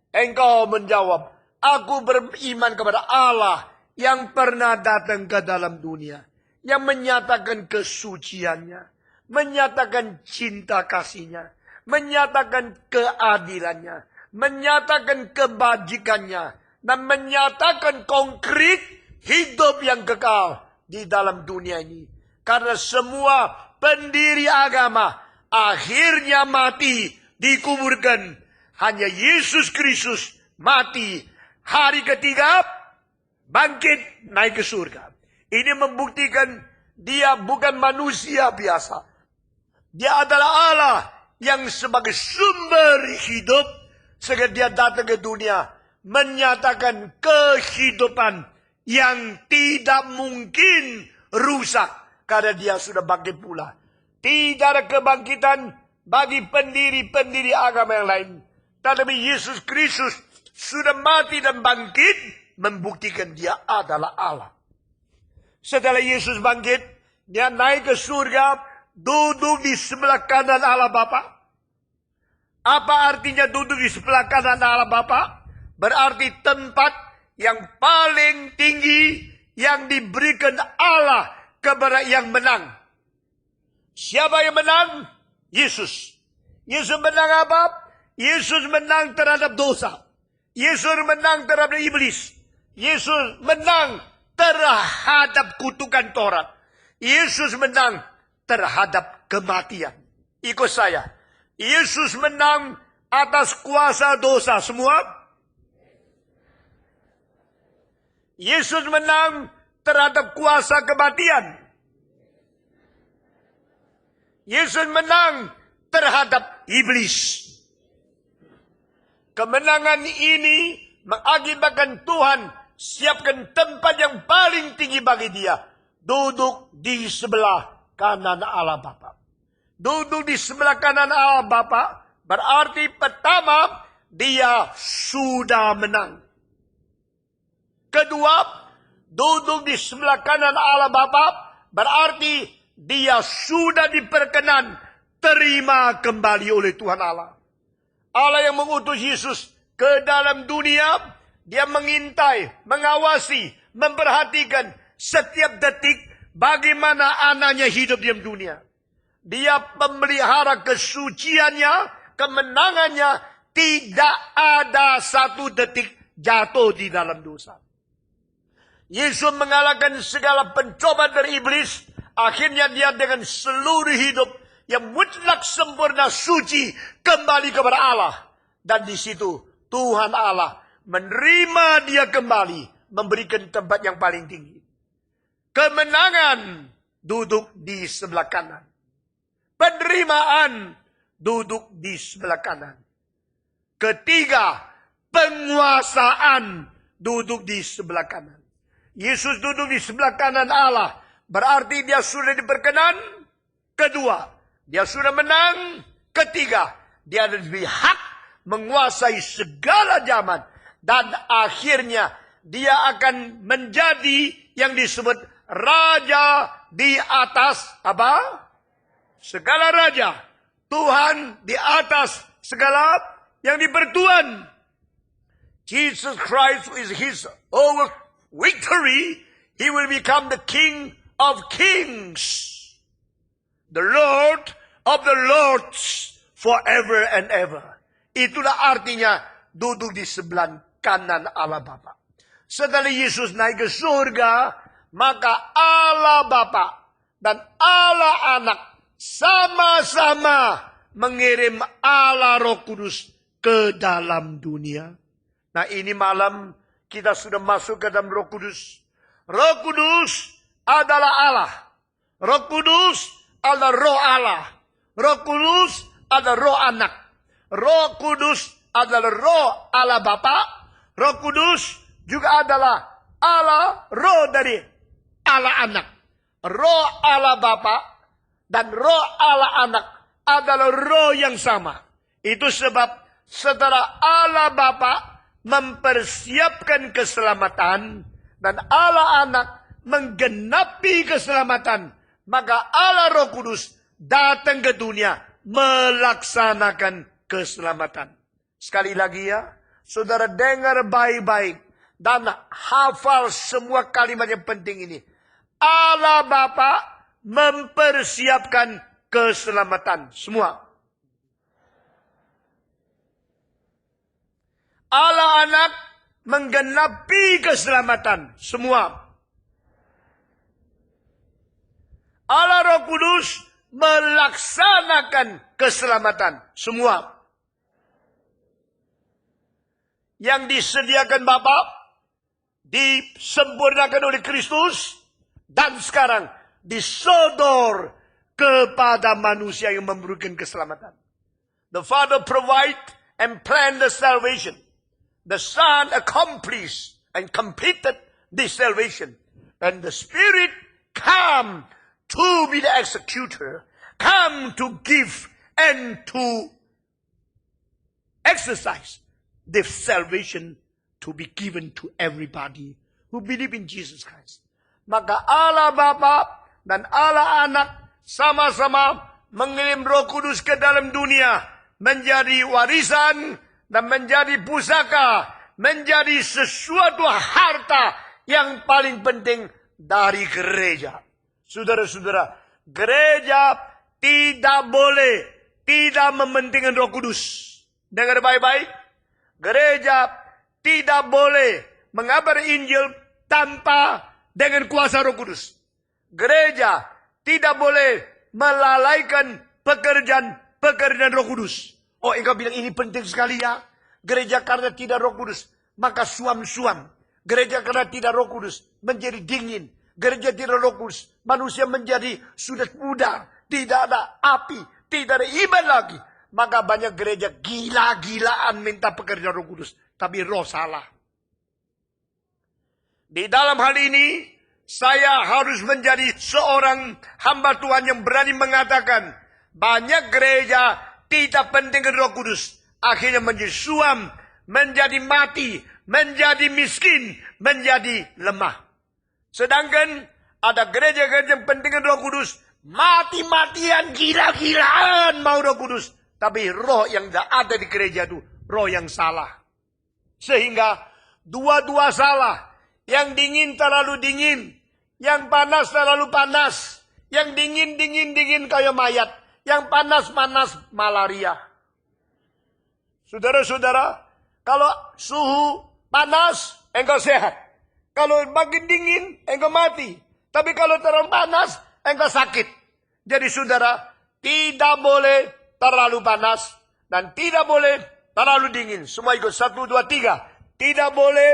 engkau menjawab, aku beriman kepada Allah yang pernah datang ke dalam dunia, yang menyatakan kesuciannya, menyatakan cinta kasihnya, menyatakan keadilannya, menyatakan kebajikannya, dan menyatakan konkret hidup yang kekal di dalam dunia ini. Karena semua pendiri agama akhirnya mati, dikuburkan. Hanya Yesus Kristus mati, hari ketiga bangkit, naik ke surga. Ini membuktikan Dia bukan manusia biasa. Dia adalah Allah yang sebagai sumber hidup, sehingga Dia datang ke dunia menyatakan kehidupan yang tidak mungkin rusak karena Dia sudah bangkit pula. Tidak ada kebangkitan bagi pendiri-pendiri agama yang lain. Tetapi Yesus Kristus sudah mati dan bangkit, membuktikan Dia adalah Allah. Setelah Yesus bangkit, Dia naik ke surga, duduk di sebelah kanan Allah Bapa. Apa artinya duduk di sebelah kanan Allah Bapa? Berarti tempat yang paling tinggi yang diberikan Allah kepada yang menang. Siapa yang menang? Yesus. Yesus menang apa? Yesus menang terhadap dosa. Yesus menang terhadap iblis. Yesus menang terhadap kutukan Taurat. Yesus menang terhadap kematian. Ikut saya. Yesus menang atas kuasa dosa semua. Yesus menang terhadap kuasa kematian. Yesus menang terhadap iblis. Kemenangan ini mengakibatkan Tuhan siapkan tempat yang paling tinggi bagi Dia. Duduk di sebelah kanan Allah Bapa. Duduk di sebelah kanan Allah Bapa berarti pertama Dia sudah menang. Kedua, duduk di sebelah kanan Allah Bapa berarti Dia sudah diperkenan terima kembali oleh Tuhan Allah. Allah yang mengutus Yesus ke dalam dunia, Dia mengintai, mengawasi, memperhatikan setiap detik bagaimana anaknya hidup di dunia. Dia memelihara kesuciannya, kemenangannya, tidak ada satu detik jatuh di dalam dosa. Yesus mengalahkan segala pencobaan dari iblis. Akhirnya Dia dengan seluruh hidup yang mutlak sempurna suci kembali kepada Allah. Dan di situ Tuhan Allah menerima Dia kembali, memberikan tempat yang paling tinggi. Kemenangan duduk di sebelah kanan. Penerimaan duduk di sebelah kanan. Ketiga, penguasaan duduk di sebelah kanan. Yesus duduk di sebelah kanan Allah. Berarti Dia sudah diperkenan. Kedua, Dia sudah menang. Ketiga, Dia ada diberi hak menguasai segala zaman. Dan akhirnya Dia akan menjadi yang disebut Raja di atas apa? Segala raja. Tuhan di atas segala yang dipertuan. Jesus Christ is His own victory. He will become the King of kings. The Lord of the lords forever and ever. Itulah artinya duduk di sebelah kanan Allah Bapa. Setelah Yesus naik ke surga, maka Allah Bapa dan Allah Anak sama-sama mengirim Allah Roh Kudus ke dalam dunia. Nah, ini malam kita sudah masuk ke dalam Roh Kudus. Roh Kudus adalah Allah. Roh Kudus adalah Roh Allah. Roh Kudus adalah Roh Anak. Roh Kudus adalah Roh Allah Bapa. Roh Kudus juga adalah Allah, Roh dari Allah Anak. roh Allah Bapa dan roh Allah Anak adalah roh yang sama. Itu sebab setelah Allah Bapa mempersiapkan keselamatan dan Allah Anak menggenapi keselamatan, maka Allah Roh Kudus datang ke dunia melaksanakan keselamatan. Sekali lagi ya, saudara dengar baik-baik dan hafal semua kalimat yang penting ini. Allah Bapa mempersiapkan keselamatan semua. Allah Anak menggenapi keselamatan semua. Allah Roh Kudus melaksanakan keselamatan semua. Yang disediakan Bapa disempurnakan oleh Kristus dan sekarang disodor kepada manusia yang memberikan keselamatan. The Father provide and plan the salvation. The Son accomplished and completed this salvation. And the Spirit come to be the executor, come to give and to exercise this salvation to be given to everybody who believe in Jesus Christ. Maka Allah Bapa dan Allah Anak sama-sama mengirim Roh Kudus ke dalam dunia menjadi warisan dan menjadi pusaka, menjadi sesuatu harta yang paling penting dari gereja. Saudara-saudara, gereja tidak boleh tidak mementingkan Roh Kudus. Dengar baik-baik. Gereja tidak boleh mengabar Injil tanpa dengan kuasa Roh Kudus. Gereja tidak boleh melalaikan pekerjaan Roh Kudus. Oh, engkau bilang ini penting sekali ya. Gereja karena tidak Roh Kudus, maka suam-suam. Gereja karena tidak Roh Kudus, menjadi dingin. Gereja tidak Roh Kudus, manusia menjadi sudah pudar. Tidak ada api, tidak ada iman lagi. Maka banyak gereja gila-gilaan minta pekerjaan Roh Kudus. Tapi roh salah. Di dalam hal ini, saya harus menjadi seorang hamba Tuhan yang berani mengatakan, banyak gereja tidak penting Roh Kudus. Akhirnya menjadi suam, menjadi mati, menjadi miskin, menjadi lemah. Sedangkan ada gereja-gereja yang penting Roh Kudus, mati-matian, gila-gilaan mau Roh Kudus. Tapi roh yang ada di gereja itu, roh yang salah. Sehingga dua-dua salah. Yang dingin terlalu dingin. Yang panas terlalu panas. Yang dingin kayak mayat. Yang panas-panas malaria. Saudara-saudara, kalau suhu panas, engkau sehat. Kalau makin dingin, engkau mati. Tapi kalau terlalu panas, engkau sakit. Jadi saudara, tidak boleh terlalu panas dan tidak boleh terlalu dingin. Semua ikut 1, 2, 3. Tidak boleh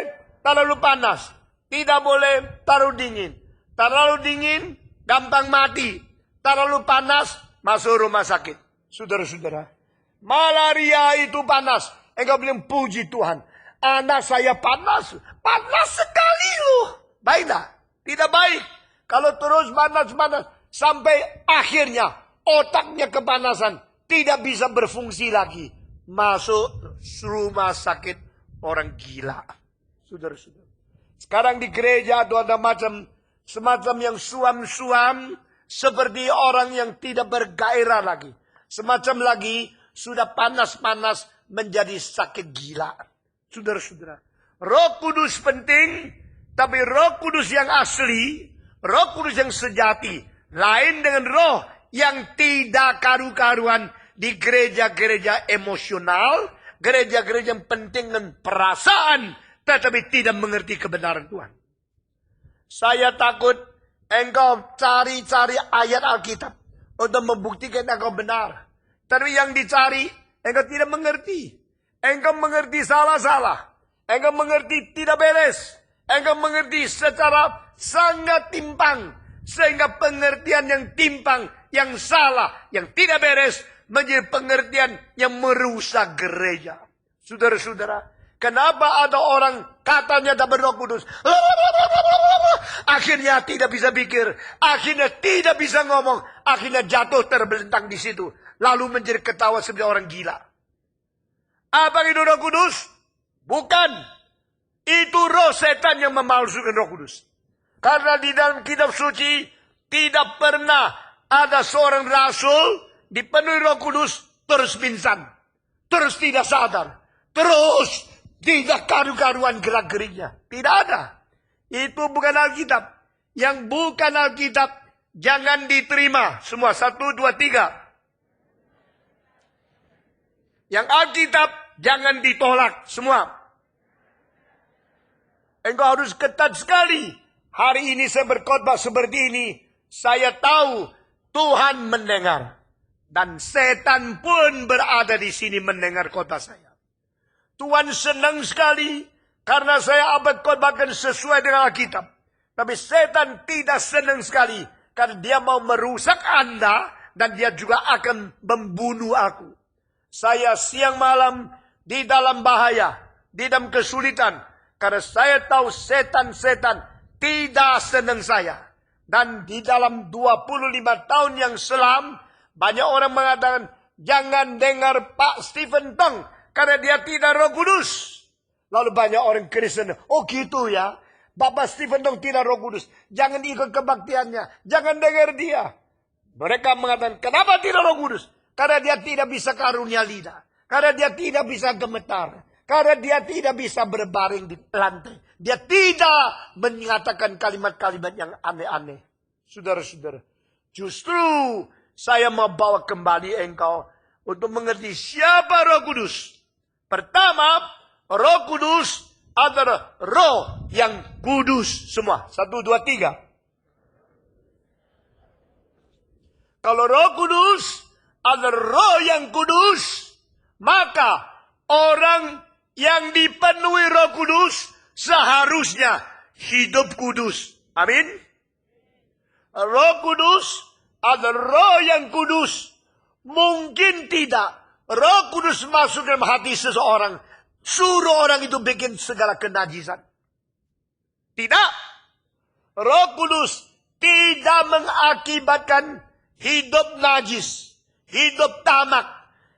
terlalu panas. Tidak boleh terlalu dingin. Terlalu dingin, gampang mati. Terlalu panas, masuk rumah sakit. Saudara-saudara, malaria itu panas. Engkau bilang puji Tuhan. Anak saya panas. Panas sekali loh. Baik tak? Tidak baik. Kalau terus panas-panas. Sampai akhirnya otaknya kepanasan. Tidak bisa berfungsi lagi. Masuk rumah sakit orang gila. Saudara-saudara. Sekarang di gereja ada semacam yang suam-suam. Seperti orang yang tidak bergairah lagi. Semacam lagi sudah panas-panas menjadi sakit gila. Saudara-saudara. Roh Kudus penting. Tapi Roh Kudus yang asli. Roh Kudus yang sejati. Lain dengan roh yang tidak karu-karuan. Di gereja-gereja emosional. Gereja-gereja yang penting dengan perasaan. Tetapi tidak mengerti kebenaran Tuhan. Saya takut engkau cari-cari ayat Alkitab. Untuk membuktikan engkau benar. Tapi yang dicari, engkau tidak mengerti. Engkau mengerti salah-salah. Engkau mengerti tidak beres. Engkau mengerti secara sangat timpang. Sehingga pengertian yang timpang, yang salah, yang tidak beres, menjadi pengertian yang merusak gereja. Saudara-saudara, Kenapa ada orang katanya tak berroh kudus? Akhirnya tidak bisa pikir. Akhirnya tidak bisa ngomong. Akhirnya jatuh terbelentang di situ. Lalu menjadi ketawa seperti orang gila. Apa itu roh kudus? Bukan. Itu roh setan yang memalsukan roh kudus. Karena di dalam kitab suci tidak pernah ada seorang rasul dipenuhi roh kudus terus pingsan. Terus tidak sadar. Terus tidak karu-karuan gerak-geriknya. Tidak ada. Itu bukan Alkitab. Yang bukan Alkitab jangan diterima. Semua 1, 2, 3. Yang Alkitab jangan ditolak. Semua. Engkau harus ketat sekali. Hari ini saya berkhotbah seperti ini. Saya tahu Tuhan mendengar. Dan setan pun berada di sini mendengar khotbah saya. Tuhan senang sekali karena saya khotbahkan sesuai dengan Alkitab. Tapi setan tidak senang sekali karena dia mau merusak Anda dan dia juga akan membunuh aku. Saya siang malam di dalam bahaya, di dalam kesulitan. Karena saya tahu setan-setan tidak senang saya. Dan di dalam 25 tahun yang selam, banyak orang mengatakan, jangan dengar Pak Stephen Tong, karena dia tidak roh kudus. Lalu banyak orang Kristen, oh gitu ya, Bapak Stephen Tong tidak roh kudus. Jangan ikut kebaktiannya, jangan dengar dia. Mereka mengatakan, kenapa tidak roh kudus? Karena dia tidak bisa karunia lidah. Karena dia tidak bisa gemetar. Karena dia tidak bisa berbaring di lantai. Dia tidak menyatakan kalimat-kalimat yang aneh-aneh. Saudara-saudara, justru saya mau bawa kembali engkau untuk mengerti siapa Roh Kudus. Pertama, Roh Kudus adalah roh yang kudus. Semua, 1, 2, 3. Kalau Roh Kudus adalah roh yang kudus, maka orang yang dipenuhi Roh Kudus seharusnya hidup kudus. Amin. Roh Kudus adalah roh yang kudus. Mungkin tidak Roh Kudus masuk dalam hati seseorang, suruh orang itu bikin segala kenajisan. Tidak. Roh Kudus tidak mengakibatkan hidup najis, hidup tamak,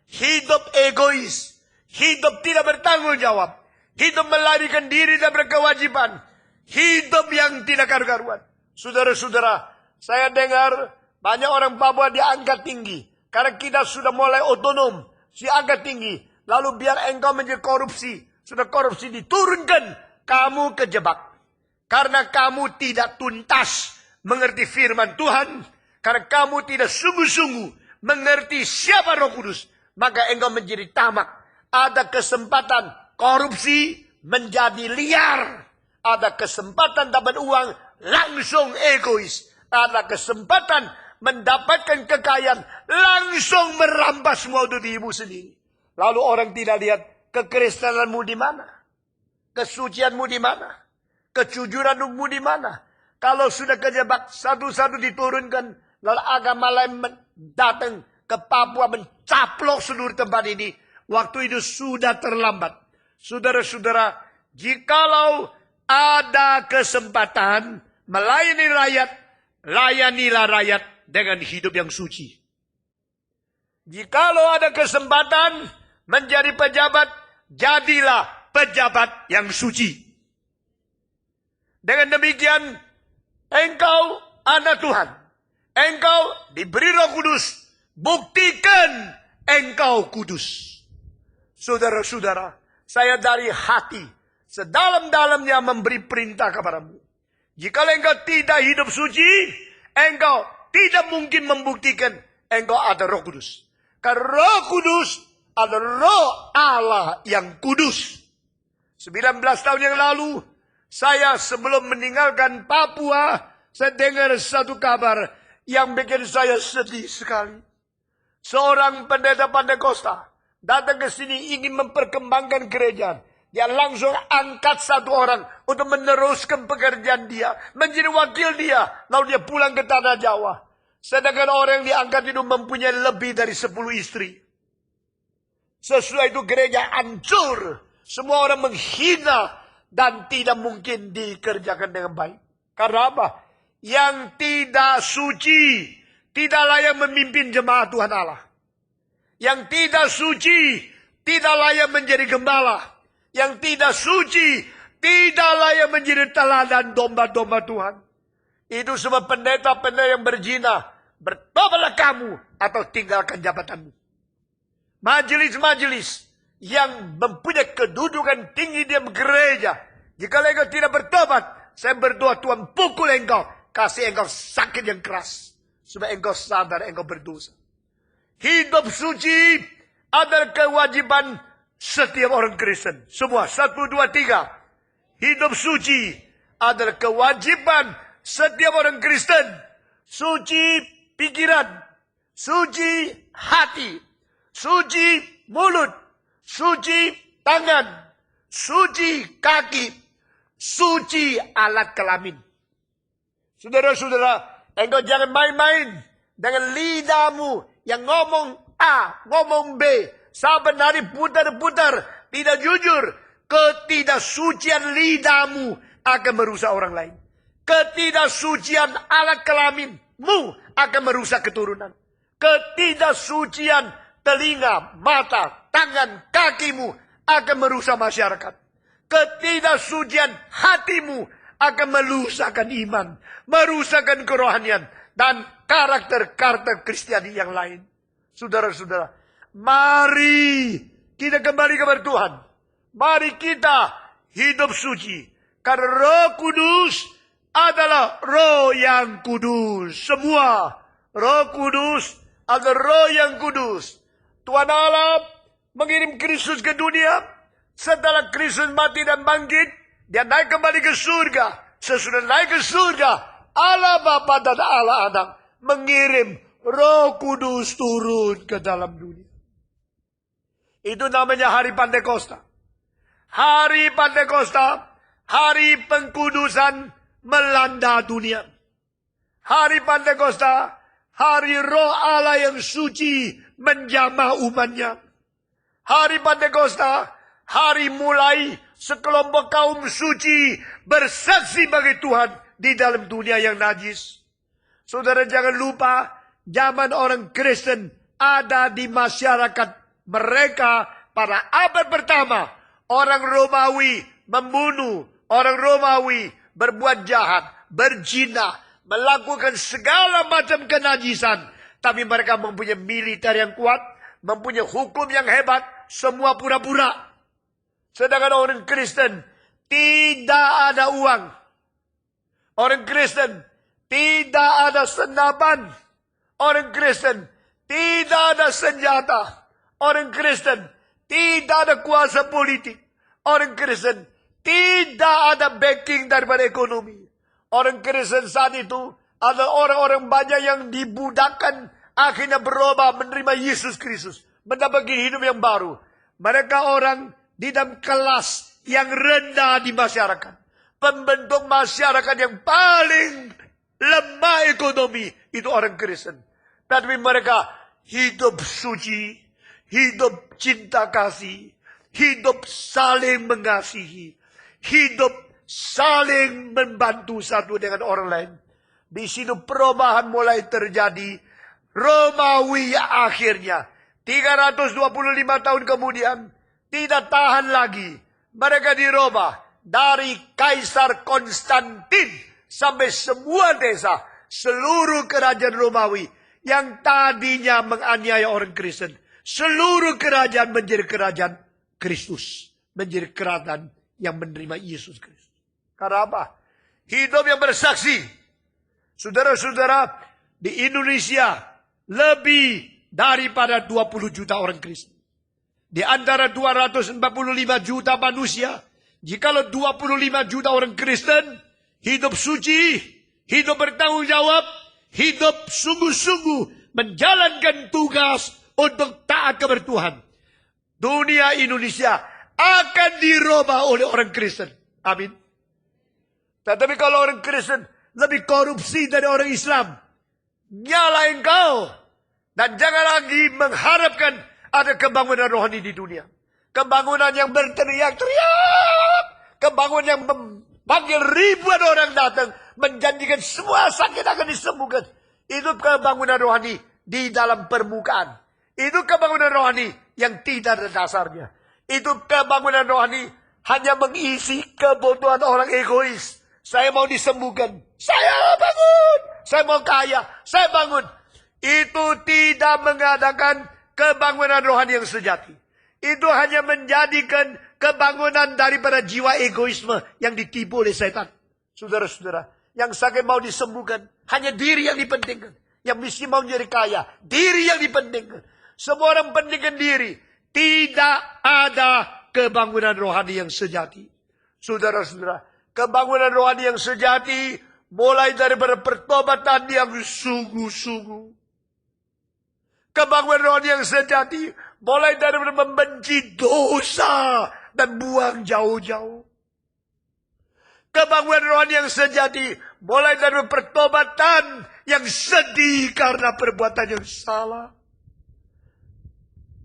hidup egois, hidup tidak bertanggung jawab, hidup melarikan diri dan berkewajiban, hidup yang tidak karu-karuan. Saudara-saudara, saya dengar banyak orang Papua diangkat tinggi. Karena kita sudah mulai otonom, diangkat tinggi. Lalu biar engkau menjadi korupsi. Sudah korupsi diturunkan, kamu kejebak. Karena kamu tidak tuntas mengerti firman Tuhan. Karena kamu tidak sungguh-sungguh mengerti siapa Roh Kudus. Maka engkau menjadi tamak. Ada kesempatan korupsi menjadi liar. Ada kesempatan dapat uang langsung egois. Ada kesempatan mendapatkan kekayaan langsung merampas semua untuk dirimu sendiri. Lalu orang tidak lihat kekristenanmu di mana, kesucianmu di mana, kejujuranmu di mana. Kalau sudah kejebak satu-satu diturunkan, lalu agama lain datang ke Papua mencaplok seluruh tempat ini. Waktu itu sudah terlambat. Saudara-saudara, jikalau ada kesempatan melayani rakyat, layanilah rakyat dengan hidup yang suci. Jikalau ada kesempatan menjadi pejabat, jadilah pejabat yang suci. Dengan demikian, engkau anak Tuhan. Engkau diberi Roh Kudus. Buktikan engkau kudus. Saudara-saudara, saya dari hati sedalam-dalamnya memberi perintah kepadamu. Jika engkau tidak hidup suci, engkau tidak mungkin membuktikan engkau ada Roh Kudus. Karena Roh Kudus adalah roh Allah yang kudus. 19 tahun yang lalu, saya sebelum meninggalkan Papua, saya dengar satu kabar yang bikin saya sedih sekali. Seorang pendeta Pantekosta datang ke sini ingin memperkembangkan gereja. Dia langsung angkat satu orang untuk meneruskan pekerjaan dia. Menjadi wakil dia. Lalu dia pulang ke tanah Jawa. Sedangkan orang yang diangkat itu mempunyai lebih dari 10 istri. Sesudah itu gereja hancur. Semua orang menghina dan tidak mungkin dikerjakan dengan baik. Karena apa? Yang tidak suci tidak layak memimpin jemaat Tuhan Allah. Yang tidak suci tidak layak menjadi gembala. Yang tidak suci tidak layak menjadi teladan domba-domba Tuhan. Itu sebab pendeta-pendeta yang berzina, bertobatlah kamu atau tinggalkan jabatanmu. Majelis-majelis yang mempunyai kedudukan tinggi di gereja, jika engkau tidak bertobat, saya berdoa Tuhan pukul engkau, kasih engkau sakit yang keras, supaya engkau sadar engkau berdosa. Hidup suci adalah kewajiban setiap orang Kristen. Semua, 1, 2, 3. Hidup suci adalah kewajiban setiap orang Kristen. Suci pikiran, suci hati, suci mulut, suci tangan, suci kaki, suci alat kelamin. Saudara-saudara, engkau jangan main-main dengan lidahmu yang ngomong A, ngomong B, saban hari putar-putar, tidak jujur. Ketidaksucian lidahmu akan merusak orang lain. Ketidaksucian alat kelaminmu akan merusak keturunan. Ketidaksucian telinga, mata, tangan, kakimu akan merusak masyarakat. Ketidaksucian hatimu akan merusakkan iman, merusakkan kerohanian, dan karakter-karakter Kristiani yang lain. Saudara-saudara, mari kita kembali kepada Tuhan. Mari kita hidup suci. Karena Roh Kudus adalah Roh yang kudus. Semua Roh Kudus adalah Roh yang kudus. Tuhan Allah mengirim Kristus ke dunia. Setelah Kristus mati dan bangkit, Dia naik kembali ke surga. Sesudah naik ke surga, Allah Bapa dan Allah Anak mengirim Roh Kudus turun ke dalam dunia. Itu namanya hari Pentakosta. Hari Pentakosta, hari pengkudusan melanda dunia. Hari Pentakosta, hari Roh Allah yang suci menjamah umatnya. Hari Pentakosta, hari mulai sekelompok kaum suci bersaksi bagi Tuhan di dalam dunia yang najis. Saudara jangan lupa, zaman orang Kristen ada di masyarakat mereka pada abad pertama. Orang Romawi membunuh, orang Romawi berbuat jahat, berzina, melakukan segala macam kenajisan. Tapi mereka mempunyai militer yang kuat, mempunyai hukum yang hebat, semua pura-pura. Sedangkan orang Kristen tidak ada uang. Orang Kristen tidak ada senapan. Orang Kristen tidak ada senjata. Orang Kristen tidak ada kuasa politik. Orang Kristen tidak ada backing daripada ekonomi. Orang Kristen saat itu ada orang-orang banyak yang dibudakkan, akhirnya berubah menerima Yesus Kristus, mendapat hidup yang baru. Mereka orang di dalam kelas yang rendah di masyarakat. Pembentuk masyarakat yang paling lemah ekonomi itu orang Kristen. Tapi mereka hidup suci, hidup cinta kasih, hidup saling mengasihi, hidup saling membantu satu dengan orang lain. Di situ perubahan mulai terjadi. Romawi akhirnya 325 tahun kemudian tidak tahan lagi. Mereka dirubah dari Kaisar Konstantin sampai semua desa, seluruh kerajaan Romawi yang tadinya menganiaya orang Kristen. Seluruh kerajaan menjadi kerajaan Kristus. Menjadi kerajaan yang menerima Yesus Kristus. Karena apa? Hidup yang bersaksi. Saudara-saudara, di Indonesia lebih daripada 20 juta orang Kristen. Di antara 245 juta manusia, jikalau 25 juta orang Kristen hidup suci, hidup bertanggung jawab, hidup sungguh-sungguh menjalankan tugas untuk taat kepada Tuhan, dunia Indonesia akan dirubah oleh orang Kristen. Amin. Tetapi kalau orang Kristen lebih korupsi dari orang Islam, nyalain kau. Dan jangan lagi mengharapkan ada kebangunan rohani di dunia. Kebangunan yang berteriak-teriak. Kebangunan yang memanggil ribuan orang datang. Menjanjikan semua sakit akan disembuhkan. Itu kebangunan rohani di dalam permukaan. Itu kebangunan rohani yang tidak ada dasarnya. Itu kebangunan rohani hanya mengisi kebutuhan orang egois. Saya mau disembuhkan. Saya bangun. Saya mau kaya. Saya bangun. Itu tidak mengadakan kebangunan rohani yang sejati. Itu hanya menjadikan kebangunan daripada jiwa egoisme yang ditipu oleh setan. Saudara-saudara, yang sakit mau disembuhkan, hanya diri yang dipentingkan. Yang miskin mau menjadi kaya, diri yang dipentingkan. Semua orang pentingkan diri. Tidak ada kebangunan rohani yang sejati. Saudara-saudara, kebangunan rohani yang sejati mulai daripada pertobatan yang sungguh-sungguh. Kebangunan rohani yang sejati mulai daripada membenci dosa dan buang jauh-jauh. Kebangunan rohani yang sejati mulai dari pertobatan yang sedih karena perbuatan yang salah.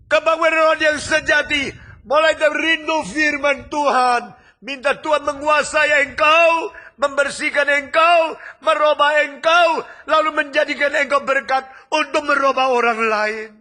Kebangunan rohani yang sejati mulai dari rindu firman Tuhan. Minta Tuhan menguasai engkau, membersihkan engkau, merubah engkau, lalu menjadikan engkau berkat untuk merubah orang lain.